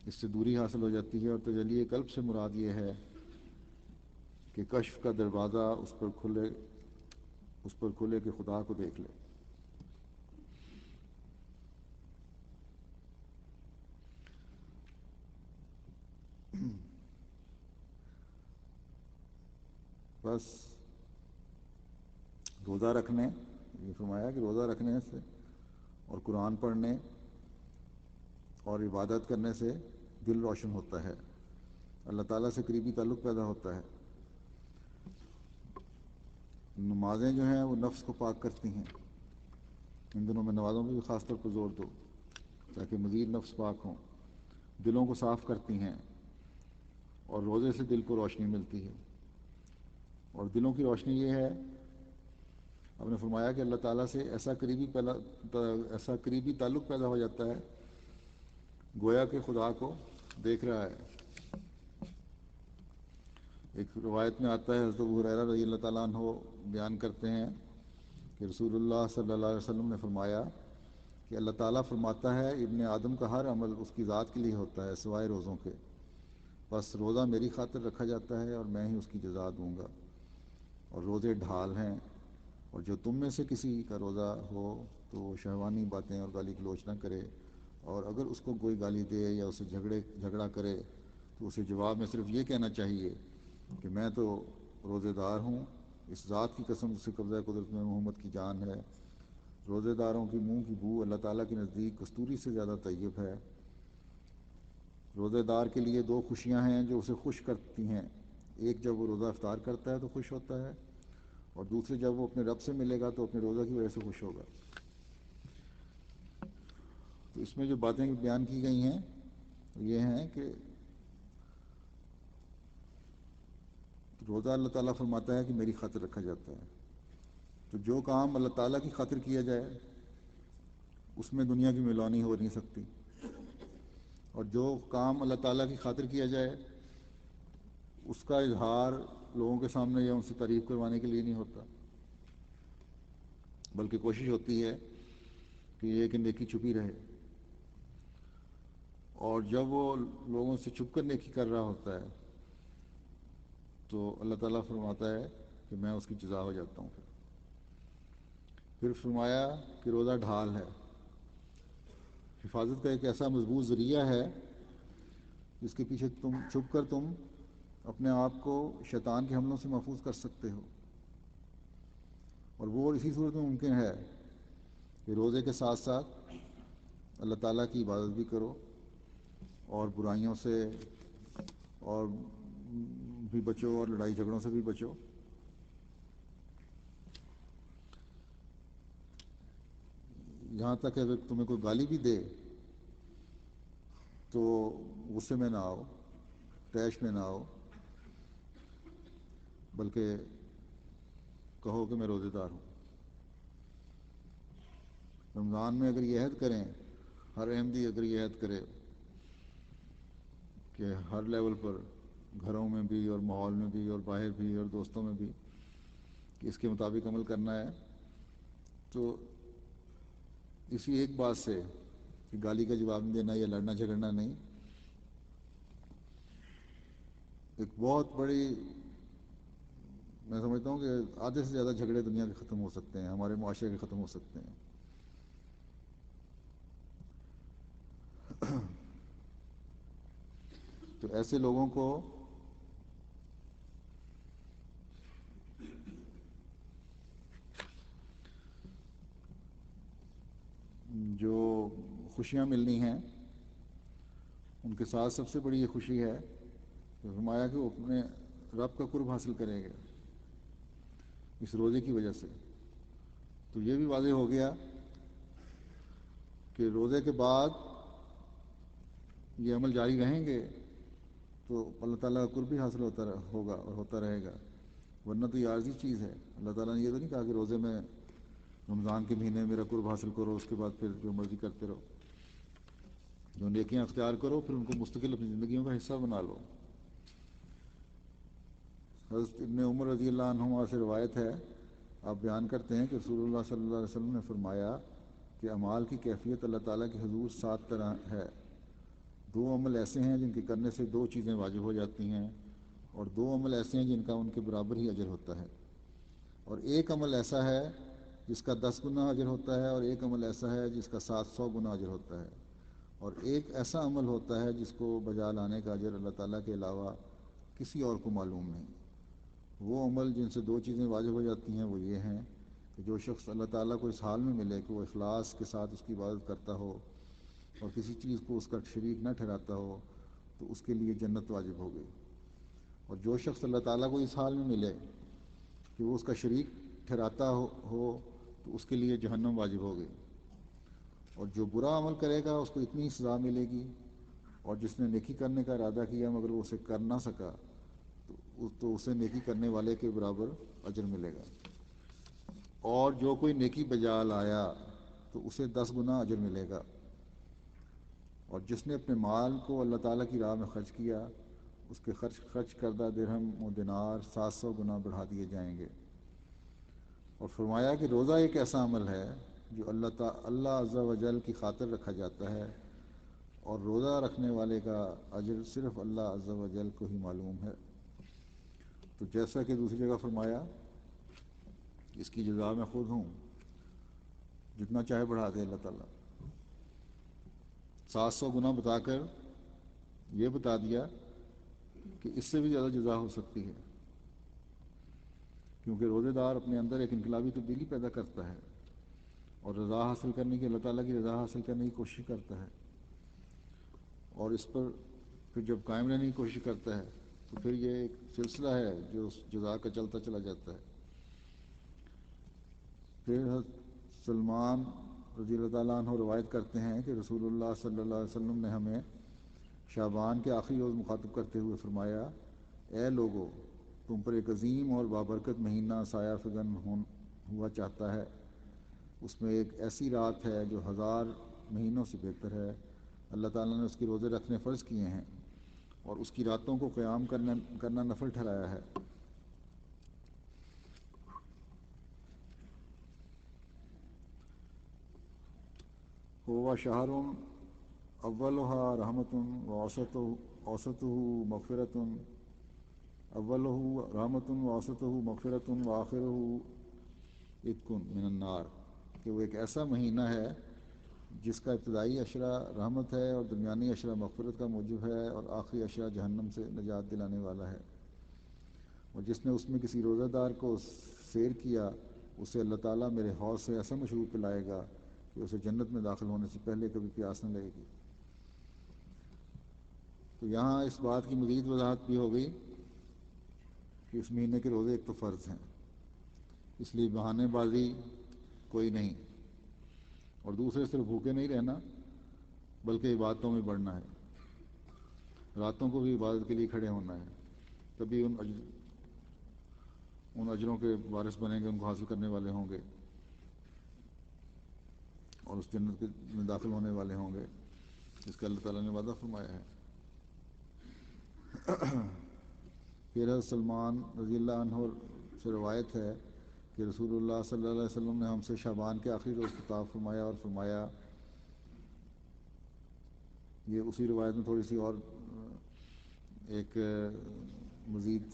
اس سے دوری حاصل ہو جاتی ہے، اور تجلی قلب سے مراد یہ ہے کہ کشف کا دروازہ اس پر کھلے کہ خدا کو دیکھ لے۔ بس روزہ رکھنے، یہ فرمایا کہ روزہ رکھنے سے اور قرآن پڑھنے اور عبادت کرنے سے دل روشن ہوتا ہے، اللہ تعالیٰ سے قریبی تعلق پیدا ہوتا ہے۔ نمازیں جو ہیں وہ نفس کو پاک کرتی ہیں، ان دنوں میں نمازوں پہ بھی خاص طور پر زور دو تاکہ مزید نفس پاک ہوں۔ دلوں کو صاف کرتی ہیں، اور روزے سے دل کو روشنی ملتی ہے، اور دلوں کی روشنی یہ ہے، آپ نے فرمایا کہ اللہ تعالیٰ سے ایسا قریبی تعلق پیدا ہو جاتا ہے گویا کہ خدا کو دیکھ رہا ہے۔ ایک روایت میں آتا ہے، حضرت ابو ہریرہ رضی اللہ تعالیٰ عنہ بیان کرتے ہیں کہ رسول اللہ صلی اللہ علیہ وسلم نے فرمایا کہ اللہ تعالیٰ فرماتا ہے، ابن آدم کا ہر عمل اس کی ذات کے لیے ہوتا ہے سوائے روزوں کے، بس روزہ میری خاطر رکھا جاتا ہے اور میں ہی اس کی جزا دوں گا، اور روزے ڈھال ہیں، اور جو تم میں سے کسی کا روزہ ہو تو وہ شہوانی باتیں اور گالی گلوچ نہ کرے، اور اگر اس کو کوئی گالی دے یا اسے جھگڑا کرے تو اسے جواب میں صرف یہ کہنا چاہیے کہ میں تو روزے دار ہوں، اس ذات کی قسم جس سے قبضہ قدرت میں محمد کی جان ہے، روزے داروں کی منہ کی بو اللہ تعالیٰ کے نزدیک کستوری سے زیادہ طیب ہے۔ روزے دار کے لیے 2 خوشیاں ہیں جو اسے خوش کرتی ہیں، ایک جب وہ روزہ افطار کرتا ہے تو خوش ہوتا ہے، اور دوسرے جب وہ اپنے رب سے ملے گا تو اپنے روزہ کی وجہ سے خوش ہوگا۔ تو اس میں جو باتیں بیان کی گئی ہیں یہ ہیں کہ روزہ اللہ تعالیٰ فرماتا ہے کہ میری خاطر رکھا جاتا ہے. تو جو کام اللہ تعالیٰ کی خاطر کیا جائے اس میں دنیا کی ملانی ہو نہیں سکتی، اور جو کام اللہ تعالیٰ کی خاطر کیا جائے اس کا اظہار لوگوں کے سامنے یا ان سے تعریف کروانے کے لیے نہیں ہوتا، بلکہ کوشش ہوتی ہے کہ یہ کہ نیکی چھپی رہے. اور جب وہ لوگوں سے چھپ کر نیکی کر رہا ہوتا ہے تو اللہ تعالیٰ فرماتا ہے کہ میں اس کی جزا ہو جاتا ہوں. پھر فرمایا کہ روزہ ڈھال ہے، حفاظت کا ایک ایسا مضبوط ذریعہ ہے جس کے پیچھے تم چھپ کر تم اپنے آپ کو شیطان کے حملوں سے محفوظ کر سکتے ہو. اور وہ اسی صورت میں ممکن ہے کہ روزے کے ساتھ ساتھ اللہ تعالیٰ کی عبادت بھی کرو اور برائیوں سے اور بھی بچو اور لڑائی جھگڑوں سے بھی بچو. یہاں تک کہ اگر تمہیں کوئی گالی بھی دے تو غصے میں نہ آؤ، طیش میں نہ آؤ، بلکہ کہو کہ میں روزے دار ہوں. رمضان میں اگر یہ عہد کریں، ہر احمدی اگر یہ عہد کرے کہ ہر لیول پر، گھروں میں بھی اور ماحول میں بھی اور باہر بھی اور دوستوں میں بھی، کہ اس کے مطابق عمل کرنا ہے، تو اسی ایک بات سے کہ گالی کا جواب نہیں دینا یا لڑنا جھگڑنا نہیں، ایک بہت بڑی، میں سمجھتا ہوں کہ آدھے سے زیادہ جھگڑے دنیا کے ختم ہو سکتے ہیں، ہمارے معاشرے کے ختم ہو سکتے ہیں. تو ایسے لوگوں کو جو خوشیاں ملنی ہیں ان کے ساتھ سب سے بڑی یہ خوشی ہے کہ فرمایا کہ وہ اپنے رب کا قرب حاصل کریں گے اس روزے کی وجہ سے. تو یہ بھی واضح ہو گیا کہ روزے کے بعد یہ عمل جاری رہیں گے تو اللہ تعالیٰ کا قرب بھی حاصل ہوگا اور ہوتا رہے گا، ورنہ تو یہ عارضی چیز ہے. اللہ تعالیٰ نے یہ تو نہیں کہا کہ روزے میں رمضان کے مہینے میں میرا قرب حاصل کرو، اس کے بعد پھر جو مرضی کرتے رہو. جو نیکیاں اختیار کرو پھر ان کو مستقل اپنی زندگیوں کا حصہ بنا لو. حضرت ابن عمر رضی اللہ عنہما سے روایت ہے، آپ بیان کرتے ہیں کہ رسول اللہ صلی اللہ علیہ وسلم نے فرمایا کہ اعمال کی کیفیت اللہ تعالیٰ کے حضور 7 طرح ہے. 2 عمل ایسے ہیں جن کے کرنے سے 2 چیزیں واجب ہو جاتی ہیں، اور 2 عمل ایسے ہیں جن کا ان کے برابر ہی اجر ہوتا ہے، اور 1 عمل ایسا ہے جس کا 10 گنا اجر ہوتا ہے، اور 1 عمل ایسا ہے جس کا 700 گنا اجر ہوتا ہے، اور 1 ایسا عمل ہوتا ہے جس کو بجا لانے کا اجر اللہ تعالیٰ کے علاوہ کسی اور کو معلوم نہیں. وہ عمل جن سے 2 چیزیں واجب ہو جاتی ہیں وہ یہ ہیں کہ جو شخص اللہ تعالیٰ کو اس حال میں ملے کہ وہ اخلاص کے ساتھ اس کی عبادت کرتا ہو اور کسی چیز کو اس کا شریک نہ ٹھہراتا ہو تو اس کے لیے جنت واجب ہو گئی، اور جو شخص اللہ تعالیٰ کو اس حال میں ملے کہ وہ اس کا شریک ٹھہراتا ہو تو اس کے لیے جہنم واجب ہو گئی. اور جو برا عمل کرے گا اس کو اتنی سزا ملے گی، اور جس نے نیکی کرنے کا ارادہ کیا مگر وہ اسے کر نہ سکا تو اسے نیکی کرنے والے کے برابر اجر ملے گا. اور جو کوئی نیکی بجا لایا تو اسے 10 گنا اجر ملے گا، اور جس نے اپنے مال کو اللہ تعالیٰ کی راہ میں خرچ کیا اس کے خرچ کردہ درہم و دینار 700 گنا بڑھا دیے جائیں گے. اور فرمایا کہ روزہ ایک ایسا عمل ہے جو اللہ عز و جل کی خاطر رکھا جاتا ہے، اور روزہ رکھنے والے کا اجر صرف اللہ عز و جل کو ہی معلوم ہے. تو جیسا کہ دوسری جگہ فرمایا اس کی جزا میں خود ہوں، جتنا چاہے بڑھا دے اللہ تعالیٰ. 700 گنا بتا کر یہ بتا دیا کہ اس سے بھی زیادہ جزا ہو سکتی ہے، کیونکہ روزے دار اپنے اندر ایک انقلابی تبدیلی پیدا کرتا ہے اور رضا حاصل کرنے کی، اللہ تعالیٰ کی رضا حاصل کرنے کی کوشش کرتا ہے، اور اس پر پھر جب قائم رہنے کی کوشش کرتا ہے تو پھر یہ ایک سلسلہ ہے جو اس جزا کا چلتا چلا جاتا ہے. پھر حضرت سلمان رضی اللہ تعالیٰ عنہ روایت کرتے ہیں کہ رسول اللہ صلی اللہ علیہ وسلم نے ہمیں شعبان کے آخری روز مخاطب کرتے ہوئے فرمایا، اے لوگو، تم پر ایک عظیم اور بابرکت مہینہ سایہ فگن ہوا چاہتا ہے، اس میں ایک ایسی رات ہے جو 1000 مہینوں سے بہتر ہے۔ اللہ تعالیٰ نے اس کے روزے رکھنے فرض کیے ہیں اور اس کی راتوں کو قیام کرنا نفل ٹھہرایا ہے۔ ہوا شہر اولها رحمت ووسطہ مغفرۃ، اولہ رحمت ووسطہ مغفرۃ وآخرہ عتق من النار، کہ وہ ایک ایسا مہینہ ہے جس کا ابتدائی اشرہ رحمت ہے اور درمیانی اشرہ مغفرت کا موجب ہے اور آخری اشرہ جہنم سے نجات دلانے والا ہے۔ اور جس نے اس میں کسی روزہ دار کو سیر کیا، اسے اللہ تعالیٰ میرے حوض سے ایسا مشروب پلائے گا کہ اسے جنت میں داخل ہونے سے پہلے کبھی پیاس نہ لگے گی۔ تو یہاں اس بات کی مزید وضاحت بھی ہو گئی کہ اس مہینے کے روزے ایک تو فرض ہیں، اس لیے بہانے بازی کوئی نہیں، اور دوسرے صرف بھوکے نہیں رہنا بلکہ عبادتوں میں بڑھنا ہے، راتوں کو بھی عبادت کے لیے کھڑے ہونا ہے، تبھی ان اجروں کے وارث بنیں گے، ان کو حاصل کرنے والے ہوں گے اور اس جنت میں داخل ہونے والے ہوں گے جس کا اللہ تعالیٰ نے وعدہ فرمایا ہے۔ پھر حضرت سلمان رضی اللہ عنہ سے روایت ہے کہ رسول اللہ صلی اللہ علیہ وسلم نے ہم سے شعبان کے آخری روز خطاب فرمایا اور فرمایا، یہ اسی روایت میں تھوڑی سی اور ایک مزید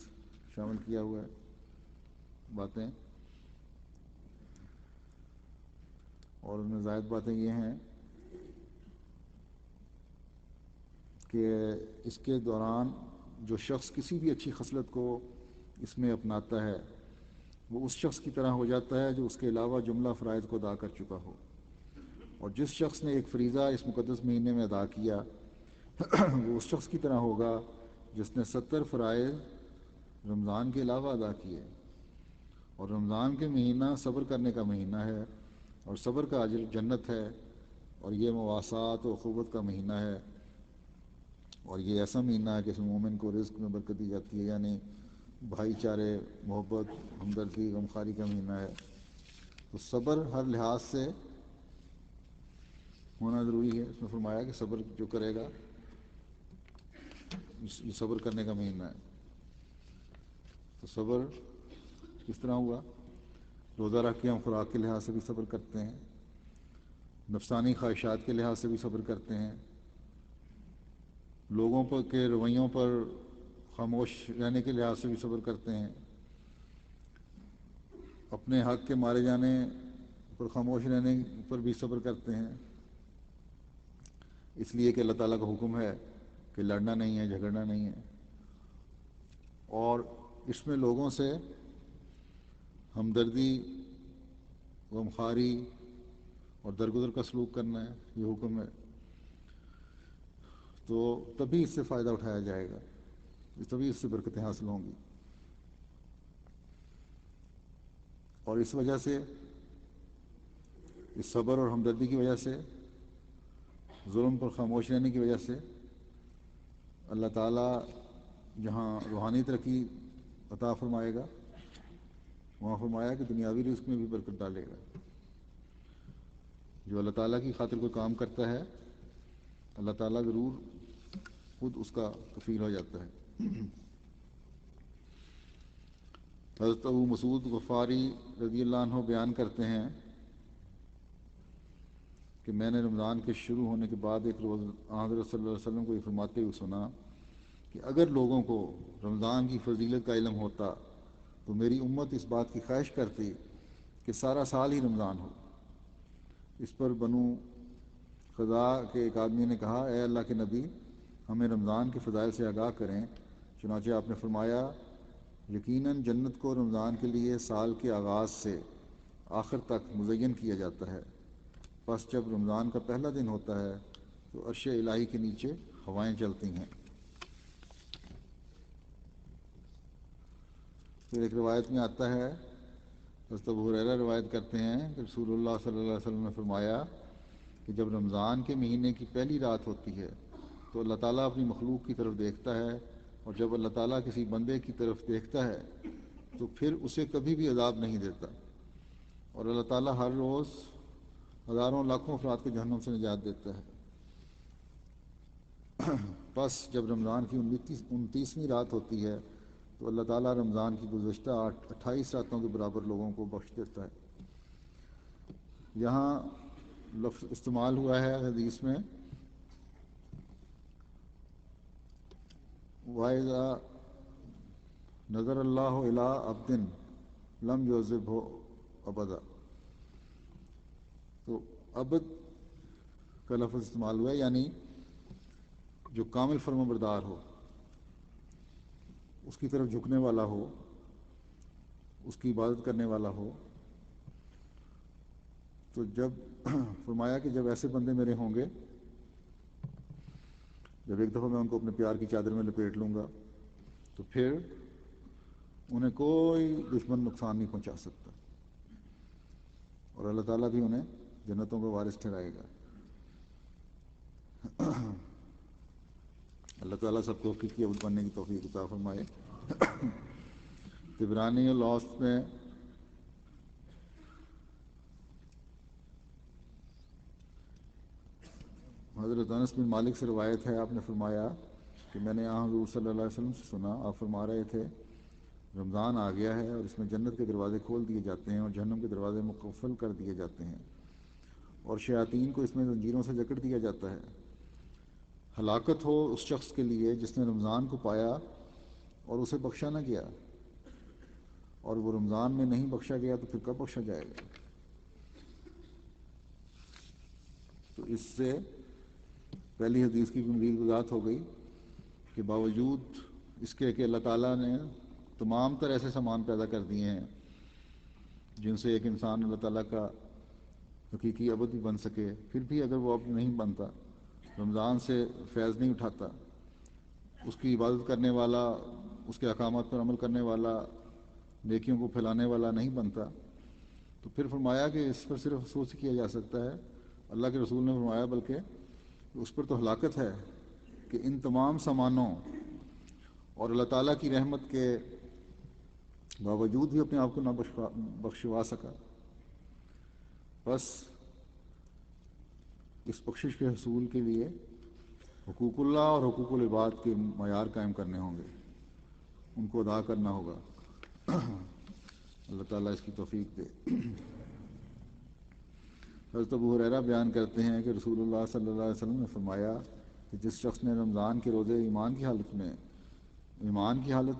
شامل کیا ہوا ہے باتیں، اور ان میں زائد باتیں یہ ہیں کہ اس کے دوران جو شخص کسی بھی اچھی خصلت کو اس میں اپناتا ہے وہ اس شخص کی طرح ہو جاتا ہے جو اس کے علاوہ جملہ فرائض کو ادا کر چکا ہو، اور جس شخص نے ایک فریضہ اس مقدس مہینے میں ادا کیا وہ اس شخص کی طرح ہوگا جس نے 70 فرائض رمضان کے علاوہ ادا کیے، اور رمضان کے مہینہ صبر کرنے کا مہینہ ہے اور صبر کا اجر جنت ہے، اور یہ مواسات و اخوت کا مہینہ ہے، اور یہ ایسا مہینہ ہے کہ اس میں مومن کو رزق میں برکت دی جاتی ہے، یعنی بھائی چارے، محبت، ہمدردی، غمخواری کا مہینہ ہے۔ تو صبر ہر لحاظ سے ہونا ضروری ہے۔ اس میں فرمایا کہ صبر جو کرے گا، یہ صبر کرنے کا مہینہ ہے۔ تو صبر کس طرح ہوا؟ روزہ رکھ کے ہم خوراک کے لحاظ سے بھی صبر کرتے ہیں، نفسانی خواہشات کے لحاظ سے بھی صبر کرتے ہیں، لوگوں پر کے رویوں پر خاموش رہنے کے لحاظ سے بھی صبر کرتے ہیں، اپنے حق کے مارے جانے پر خاموش رہنے پر بھی صبر کرتے ہیں، اس لیے کہ اللہ تعالیٰ کا حکم ہے کہ لڑنا نہیں ہے، جھگڑنا نہیں ہے، اور اس میں لوگوں سے ہمدردی، غمخواری اور درگزر کا سلوک کرنا ہے، یہ حکم ہے۔ تو تبھی اس سے فائدہ اٹھایا جائے گا، تبھی اس سے برکتیں حاصل ہوں گی۔ اور اس وجہ سے، اس صبر اور ہمدردی کی وجہ سے، ظلم پر خاموش رہنے کی وجہ سے اللہ تعالیٰ جہاں روحانی ترقی عطا فرمائے گا، وہاں فرمایا کہ دنیاوی رزق میں بھی برکت ڈالے گا۔ جو اللہ تعالیٰ کی خاطر کوئی کام کرتا ہے، اللہ تعالیٰ ضرور خود اس کا کفیل ہو جاتا ہے۔ حضرت ابو مسعود غفاری رضی اللہ عنہ بیان کرتے ہیں کہ میں نے رمضان کے شروع ہونے کے بعد ایک روز حضرت صلی اللہ علیہ وسلم کو یہ فرماتے ہوئے سنا کہ اگر لوگوں کو رمضان کی فضیلت کا علم ہوتا تو میری امت اس بات کی خواہش کرتی کہ سارا سال ہی رمضان ہو۔ اس پر بنو خزاع کے ایک آدمی نے کہا، اے اللہ کے نبی، ہمیں رمضان کے فضائل سے آگاہ کریں۔ چنانچہ آپ نے فرمایا، یقیناً جنت کو رمضان کے لیے سال کے آغاز سے آخر تک مزین کیا جاتا ہے، پس جب رمضان کا پہلا دن ہوتا ہے تو عرش الہی کے نیچے ہوائیں چلتی ہیں۔ پھر ایک روایت میں آتا ہے، حضرت ابو ہریرہ روایت کرتے ہیں کہ رسول اللہ صلی اللہ علیہ وسلم نے فرمایا کہ جب رمضان کے مہینے کی پہلی رات ہوتی ہے تو اللہ تعالیٰ اپنی مخلوق کی طرف دیکھتا ہے اور جب اللہ تعالیٰ کسی بندے کی طرف دیکھتا ہے تو پھر اسے کبھی بھی عذاب نہیں دیتا، اور اللہ تعالیٰ ہر روز ہزاروں لاکھوں افراد کو جہنم سے نجات دیتا ہے۔ بس جب رمضان کی 29ویں رات ہوتی ہے تو اللہ تعالیٰ رمضان کی گزشتہ 28 راتوں کے برابر لوگوں کو بخش دیتا ہے۔ یہاں لفظ استعمال ہوا ہے حدیث میں وَإِذَا نظر اللہ الی عبد لم یعذبہ ابدا، تو ابد کا لفظ استعمال ہوا ہے، یعنی جو کامل فرما بردار ہو، اس کی طرف جھکنے والا ہو، اس کی عبادت کرنے والا ہو۔ تو جب فرمایا کہ جب ایسے بندے میرے ہوں گے، جب ایک دفعہ میں ان کو اپنے پیار کی چادر میں لپیٹ لوں گا تو پھر انہیں کوئی دشمن نقصان نہیں پہنچا سکتا، اور اللہ تعالیٰ بھی انہیں جنتوں کا وارث ٹھہرائے گا۔ اللہ تعالیٰ سب کو حقیقی عبد بننے کی توفیق عطا فرمائے۔ طبرانی الاوسط میں حضرت انس بن مالک سے روایت ہے، آپ نے فرمایا کہ میں نے حضور صلی اللہ علیہ وسلم سے سنا، آپ فرما رہے تھے رمضان آ گیا ہے اور اس میں جنت کے دروازے کھول دیے جاتے ہیں اور جہنم کے دروازے مقفل کر دیے جاتے ہیں، اور شیاطین کو اس میں زنجیروں سے جکڑ دیا جاتا ہے۔ ہلاکت ہو اس شخص کے لیے جس نے رمضان کو پایا اور اسے بخشا نہ گیا، اور وہ رمضان میں نہیں بخشا گیا تو پھر کب بخشا جائے گا؟ تو اس سے پہلی حدیث کی مزید وضاحت ہو گئی کہ باوجود اس کے کہ اللہ تعالیٰ نے تمام تر ایسے سامان پیدا کر دیے ہیں جن سے ایک انسان اللہ تعالیٰ کا حقیقی عبد بھی بن سکے، پھر بھی اگر وہ عبد نہیں بنتا، رمضان سے فیض نہیں اٹھاتا، اس کی عبادت کرنے والا، اس کے احکامات پر عمل کرنے والا، نیکیوں کو پھیلانے والا نہیں بنتا، تو پھر فرمایا کہ اس پر صرف افسوس کیا جا سکتا ہے۔ اللہ کے رسول نے فرمایا بلکہ اس پر تو ہلاکت ہے کہ ان تمام سامانوں اور اللہ تعالیٰ کی رحمت کے باوجود بھی اپنے آپ کو نہ بخشوا سکا۔ بس اس بخشش کے حصول کے لیے حقوق اللہ اور حقوق العباد کے معیار قائم کرنے ہوں گے، ان کو ادا کرنا ہوگا۔ اللہ تعالیٰ اس کی توفیق دے۔ حضرت ابو ہریرہ بیان کرتے ہیں کہ رسول اللہ صلی اللہ علیہ وسلم نے فرمایا کہ جس شخص نے رمضان کے روزے ایمان کی حالت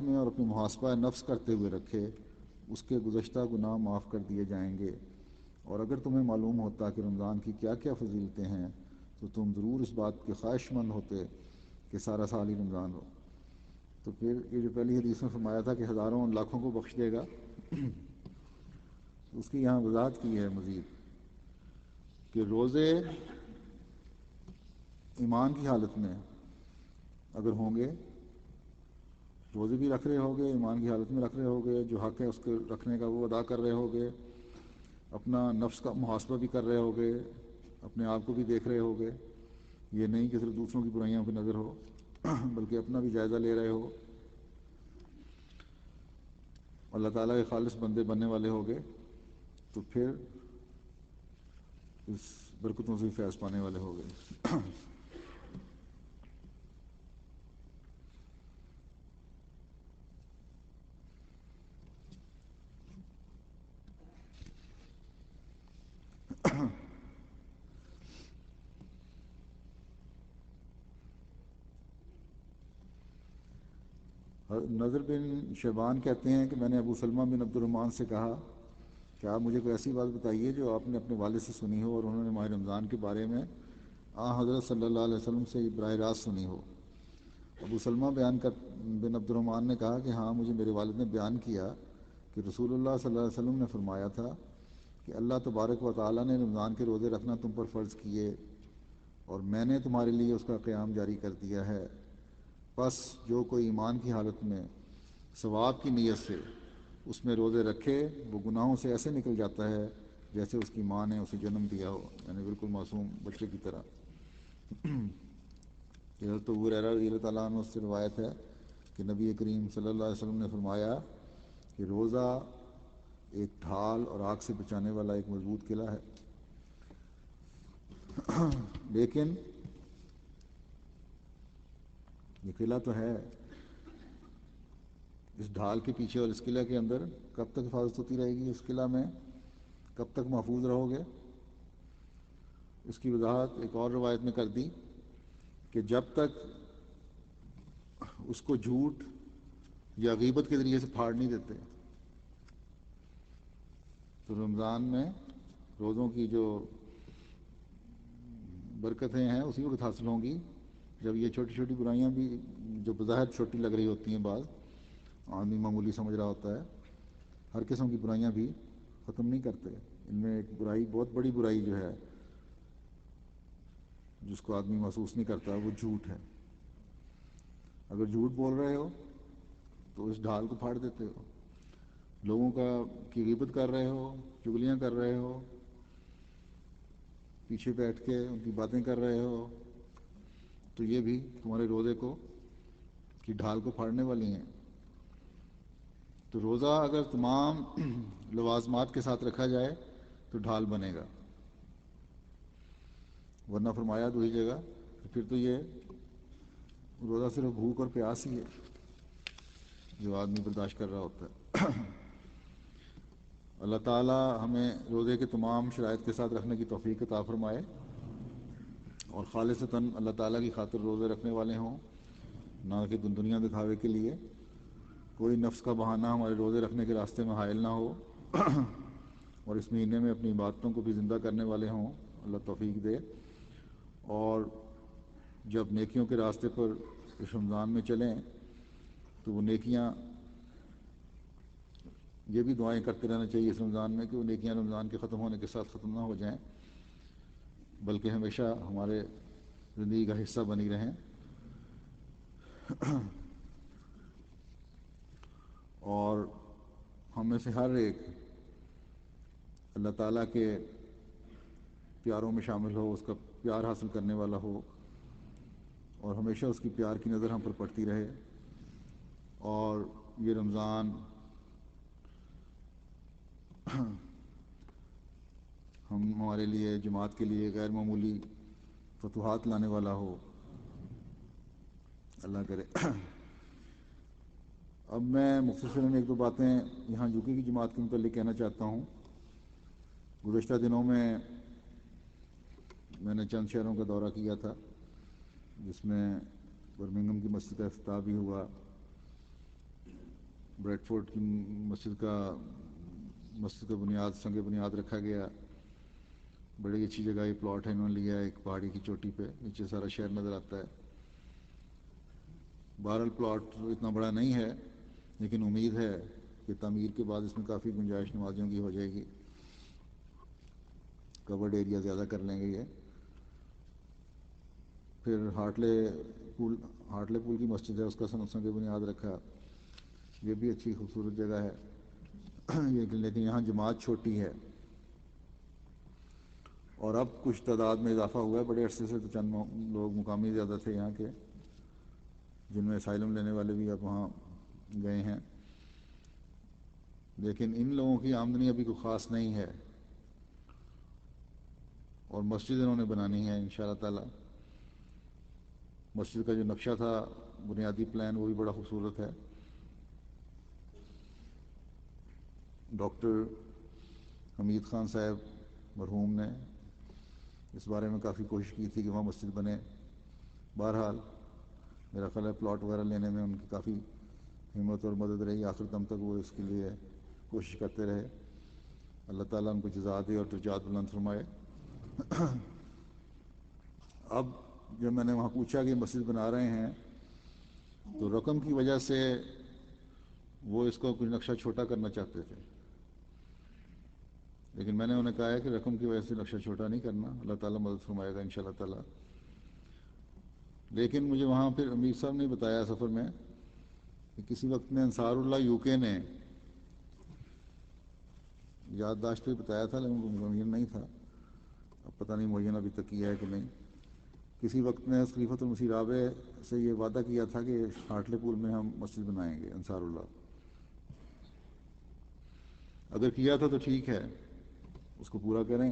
میں اور اپنی محاسبہ نفس کرتے ہوئے رکھے، اس کے گزشتہ گناہ معاف کر دیے جائیں گے، اور اگر تمہیں معلوم ہوتا کہ رمضان کی کیا کیا فضیلتیں ہیں تو تم ضرور اس بات کے خواہش مند ہوتے کہ سارا سال ہی رمضان ہو۔ تو پھر یہ جو پہلی حدیث میں فرمایا تھا کہ ہزاروں لاکھوں کو بخش دے گا، اس کی یہاں وضاحت کی ہے مزید کہ روزے ایمان کی حالت میں اگر ہوں گے، روزے بھی رکھ رہے ہوگے، ایمان کی حالت میں رکھ رہے ہوگے، جو حق ہے اس کے رکھنے کا وہ ادا کر رہے ہوگے، اپنا نفس کا محاسبہ بھی کر رہے ہوگے، اپنے آپ کو بھی دیکھ رہے ہوگے، یہ نہیں کہ صرف دوسروں کی برائیوں پہ نظر ہو بلکہ اپنا بھی جائزہ لے رہے ہو، اللہ تعالیٰ کے خالص بندے بننے والے ہوگے، تو پھر اس برکتوں سے فیض پانے والے ہوگے۔ نظر بن شیبان کہتے ہیں کہ میں نے ابو سلمہ بن عبد الرحمن سے کہا کہ آپ مجھے کوئی ایسی بات بتائیے جو آپ نے اپنے والد سے سنی ہو اور انہوں نے ماہ رمضان کے بارے میں حضرت صلی اللہ علیہ وسلم سے براہ راست سنی ہو۔ ابو سلمہ بن عبد الرحمن نے کہا کہ ہاں، مجھے میرے والد نے بیان کیا کہ رسول اللہ صلی اللہ علیہ وسلم نے فرمایا تھا کہ اللہ تبارک و تعالیٰ نے رمضان کے روزے رکھنا تم پر فرض کیے اور میں نے تمہارے لیے اس کا قیام جاری کر دیا ہے، بس جو کوئی ایمان کی حالت میں ثواب کی نیت سے اس میں روزے رکھے، وہ گناہوں سے ایسے نکل جاتا ہے جیسے اس کی ماں نے اسے جنم دیا ہو، یعنی بالکل معصوم بچے کی طرح۔ حضرت ابو ہریرہ رضی اللہ تعالیٰ عنہ سے روایت ہے کہ نبی کریم صلی اللہ علیہ وسلم نے فرمایا کہ روزہ ایک ڈھال اور آگ سے بچانے والا ایک مضبوط قلعہ ہے. لیکن یہ قلعہ تو ہے، اس ڈھال کے پیچھے اور اس قلعہ کے اندر کب تک حفاظت ہوتی رہے گی؟ اس قلعہ میں کب تک محفوظ رہو گے؟ اس کی وضاحت ایک اور روایت میں کر دی کہ جب تک اس کو جھوٹ یا غیبت کے ذریعے سے پھاڑ نہیں دیتے. تو رمضان میں روزوں کی جو برکتیں ہیں اسی وقت حاصل ہوں گی جب یہ چھوٹی چھوٹی برائیاں بھی جو بظاہر چھوٹی لگ رہی ہوتی ہیں، بعض آدمی معمولی سمجھ رہا ہوتا ہے، ہر قسم کی برائیاں بھی ختم نہیں کرتے. ان میں ایک برائی، بہت بڑی برائی جو ہے جس کو آدمی محسوس نہیں کرتا، وہ جھوٹ ہے. اگر جھوٹ بول رہے ہو تو اس ڈھال کو پھاڑ دیتے ہو. لوگوں کی غیبت کر رہے ہو، چغلیاں کر رہے ہو، پیچھے بیٹھ کے ان کی باتیں کر رہے ہو، تو یہ بھی تمہارے روزے کی ڈھال کو پھاڑنے والی ہیں. تو روزہ اگر تمام لوازمات کے ساتھ رکھا جائے تو ڈھال بنے گا، ورنہ فرمایا تو ہی جگہ پھر تو یہ روزہ صرف بھوک اور پیاس ہی ہے جو آدمی برداشت کر رہا ہوتا ہے. اللہ تعالی ہمیں روزے کے تمام شرائط کے ساتھ رکھنے کی توفیق عطا فرمائے اور خالصتاً اللہ تعالیٰ کی خاطر روزے رکھنے والے ہوں، نہ کہ دنیا دکھاوے کے لیے. کوئی نفس کا بہانہ ہمارے روزے رکھنے کے راستے میں حائل نہ ہو اور اس مہینے میں اپنی عبادتوں کو بھی زندہ کرنے والے ہوں. اللہ توفیق دے. اور جب نیکیوں کے راستے پر اس رمضان میں چلیں تو وہ نیکیاں، یہ بھی دعائیں کرتے رہنا چاہیے اس رمضان میں کہ وہ نیکیاں رمضان کے ختم ہونے کے ساتھ ختم نہ ہو جائیں، بلکہ ہمیشہ ہمارے زندگی کا حصہ بنی رہیں. اور ہم میں سے ہر ایک اللہ تعالیٰ کے پیاروں میں شامل ہو، اس کا پیار حاصل کرنے والا ہو اور ہمیشہ اس کی پیار کی نظر ہم پر پڑتی رہے. اور یہ رمضان ہمارے لیے، جماعت کے لیے غیر معمولی فتوحات لانے والا ہو، اللہ کرے. اب میں مختصراً ایک دو باتیں یہاں یوکے کی جماعت کے متعلق کہنا چاہتا ہوں. گزشتہ دنوں میں نے چند شہروں کا دورہ کیا تھا، جس میں برمنگھم کی مسجد کا افتتاح بھی ہوا، بریڈ فورڈ کی مسجد کا سنگ بنیاد رکھا گیا. بڑی اچھی جگہ یہ پلاٹ ہے، انہوں نے لیا ایک پہاڑی کی چوٹی پہ، نیچے سارا شہر نظر آتا ہے. بہرحال پلاٹ اتنا بڑا نہیں ہے، لیکن امید ہے کہ تعمیر کے بعد اس میں کافی گنجائش نمازیوں کی ہو جائے گی. کورڈ ایریا زیادہ کر لیں گے یہ. پھر ہارٹلے پول کی مسجد ہے، اس کا سنگ بنیاد رکھا، یہ بھی اچھی خوبصورت جگہ ہے. لیکن یہاں جماعت چھوٹی ہے اور اب کچھ تعداد میں اضافہ ہوا ہے. بڑے عرصے سے تو چند لوگ مقامی زیادہ تھے یہاں کے، جن میں اسائلم لینے والے بھی اب وہاں گئے ہیں. لیکن ان لوگوں کی آمدنی ابھی کوئی خاص نہیں ہے اور مسجد انہوں نے بنانی ہے انشاءاللہ تعالی. مسجد کا جو نقشہ تھا، بنیادی پلان، وہ بھی بڑا خوبصورت ہے. ڈاکٹر حمید خان صاحب مرحوم نے اس بارے میں کافی کوشش کی تھی کہ وہاں مسجد بنے. بہرحال میرا خیال ہے پلاٹ وغیرہ لینے میں ان کی کافی ہمت اور مدد رہی، آخر دم تک وہ اس کے لیے کوشش کرتے رہے. اللہ تعالیٰ ان کو جزا دے اور درجات بلند فرمائے. اب جب میں نے وہاں پوچھا کہ مسجد بنا رہے ہیں تو رقم کی وجہ سے وہ اس کو کچھ نقشہ چھوٹا کرنا چاہتے تھے، لیکن میں نے انہیں کہا ہے کہ رقم کی وجہ سے نقشہ چھوٹا نہیں کرنا، اللہ تعالیٰ مدد فرمائے گا انشاءاللہ تعالیٰ. لیکن مجھے وہاں پھر امیر صاحب نے بتایا سفر میں کہ کسی وقت میں انصار اللہ یوکے نے یادداشت پہ بتایا تھا، لیکن وہ معین نہیں تھا، اب پتہ نہیں معین ابھی تک کیا ہے کہ نہیں، کسی وقت نے خلیفۃ المسیح رابع سے یہ وعدہ کیا تھا کہ ہارٹلے پول میں ہم مسجد بنائیں گے انصار اللہ. اگر کیا تھا تو ٹھیک ہے، اس کو پورا کریں،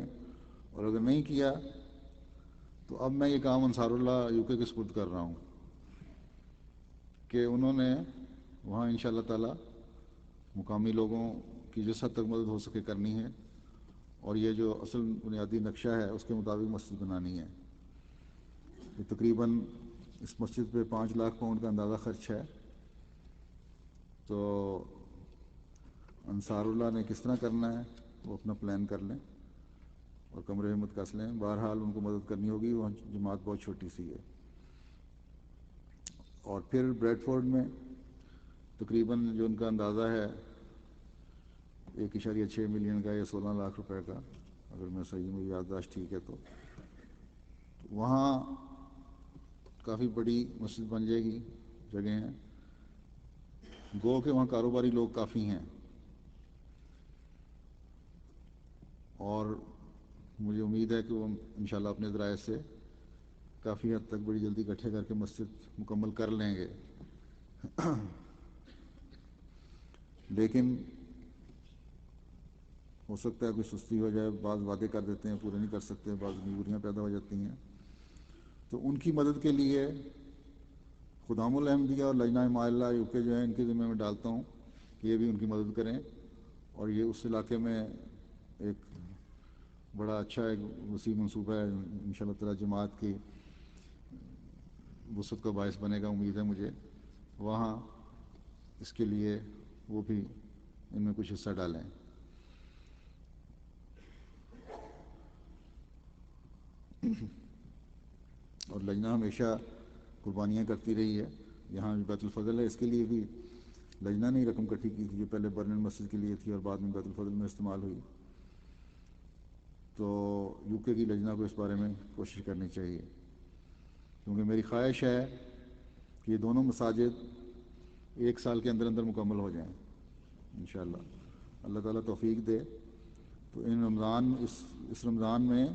اور اگر نہیں کیا تو اب میں یہ کام انصار اللہ یو کے سپرد کر رہا ہوں کہ انہوں نے وہاں انشاءاللہ تعالی مقامی لوگوں کی جس حد تک مدد ہو سکے کرنی ہے، اور یہ جو اصل بنیادی نقشہ ہے اس کے مطابق مسجد بنانی ہے. یہ تقریباً اس مسجد پہ 5 لاکھ پاؤنڈ کا اندازہ خرچ ہے. تو انصار اللہ نے کس طرح کرنا ہے وہ اپنا پلان کر لیں اور کمر ہمت کس لیں. بہرحال ان کو مدد کرنی ہوگی، وہاں جماعت بہت چھوٹی سی ہے. اور پھر بریڈ فورڈ میں تقریباً جو ان کا اندازہ ہے 1.6 ملین کا یا 16 لاکھ روپے کا، اگر میں صحیح میری یادداشت ٹھیک ہے تو وہاں کافی بڑی مسجد بن جائے گی، جگہ ہیں. گو کہ وہاں کاروباری لوگ کافی ہیں، اور مجھے امید ہے کہ وہ انشاءاللہ اپنے ذرائع سے کافی حد تک بڑی جلدی اکٹھے کر کے مسجد مکمل کر لیں گے. لیکن ہو سکتا ہے کوئی سستی ہو جائے، بعض وعدے کر دیتے ہیں پورے نہیں کر سکتے، بعض مجبوریاں پیدا ہو جاتی ہیں. تو ان کی مدد کے لیے خدام الاحمدیہ اور لجنہ مائلہ یو کے جو ہیں ان کے ذمہ میں ڈالتا ہوں کہ یہ بھی ان کی مدد کریں. اور یہ اس علاقے میں ایک بڑا اچھا ایک وسیع منصوبہ ہے، انشاءاللہ تعالی جماعت کی وسعت کا باعث بنے گا. امید ہے مجھے وہاں اس کے لیے وہ بھی ان میں کچھ حصہ ڈالیں. اور لجنہ ہمیشہ قربانیاں کرتی رہی ہے. یہاں بیت الفضل ہے، اس کے لیے بھی لجنہ نے رقم اکٹھی کی تھی جو پہلے برنن مسجد کے لیے تھی اور بعد میں بیت الفضل میں استعمال ہوئی. تو یو کے کی لجنہ کو اس بارے میں کوشش کرنی چاہیے، کیونکہ میری خواہش ہے کہ یہ دونوں مساجد 1 سال کے اندر اندر مکمل ہو جائیں انشاءاللہ. اللہ تعالیٰ توفیق دے. تو اس رمضان میں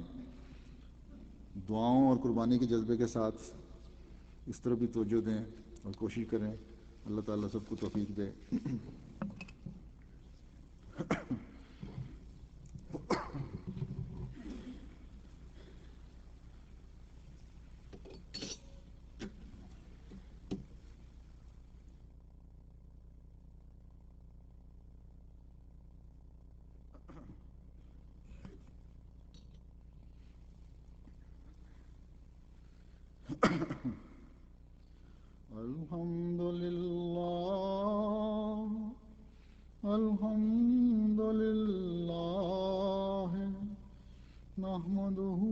دعاؤں اور قربانی کے جذبے کے ساتھ اس طرح بھی توجہ دیں اور کوشش کریں. اللہ تعالیٰ سب کو توفیق دے. الحمد لله نحمده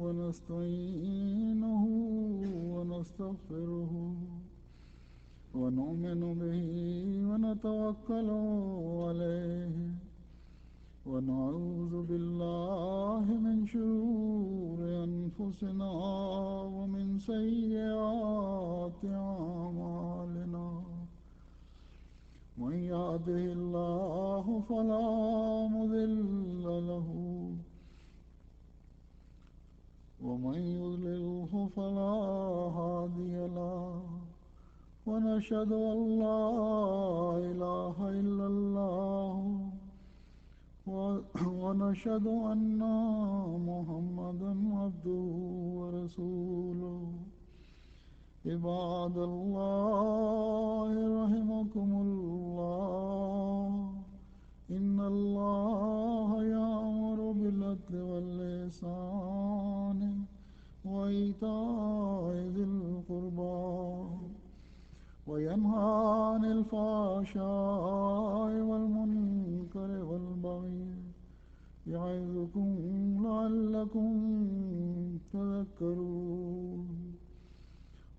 ونستعينه ونستغفره ونؤمن به ونتوكل عليه ونعوذ بالله من شرور أنفسنا ومن سيئات أعمالنا. من يهده الله فلا مضل له ومن يضلله فلا هادي له. ونشهد أن لا إله إلا الله ونشهد أن محمدا عبده ورسوله. عباد الله رحمكم الله، إن الله يأمر بالعدل والإحسان وإيتاء ذي القربى وينهى عن الفحشاء والمنكر والبغي يعظكم لعلكم تذكرون.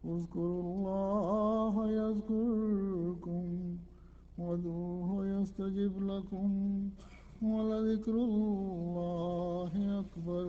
اذكروا الله يذكركم وادعوه يستجب لكم ولذكر الله أكبر.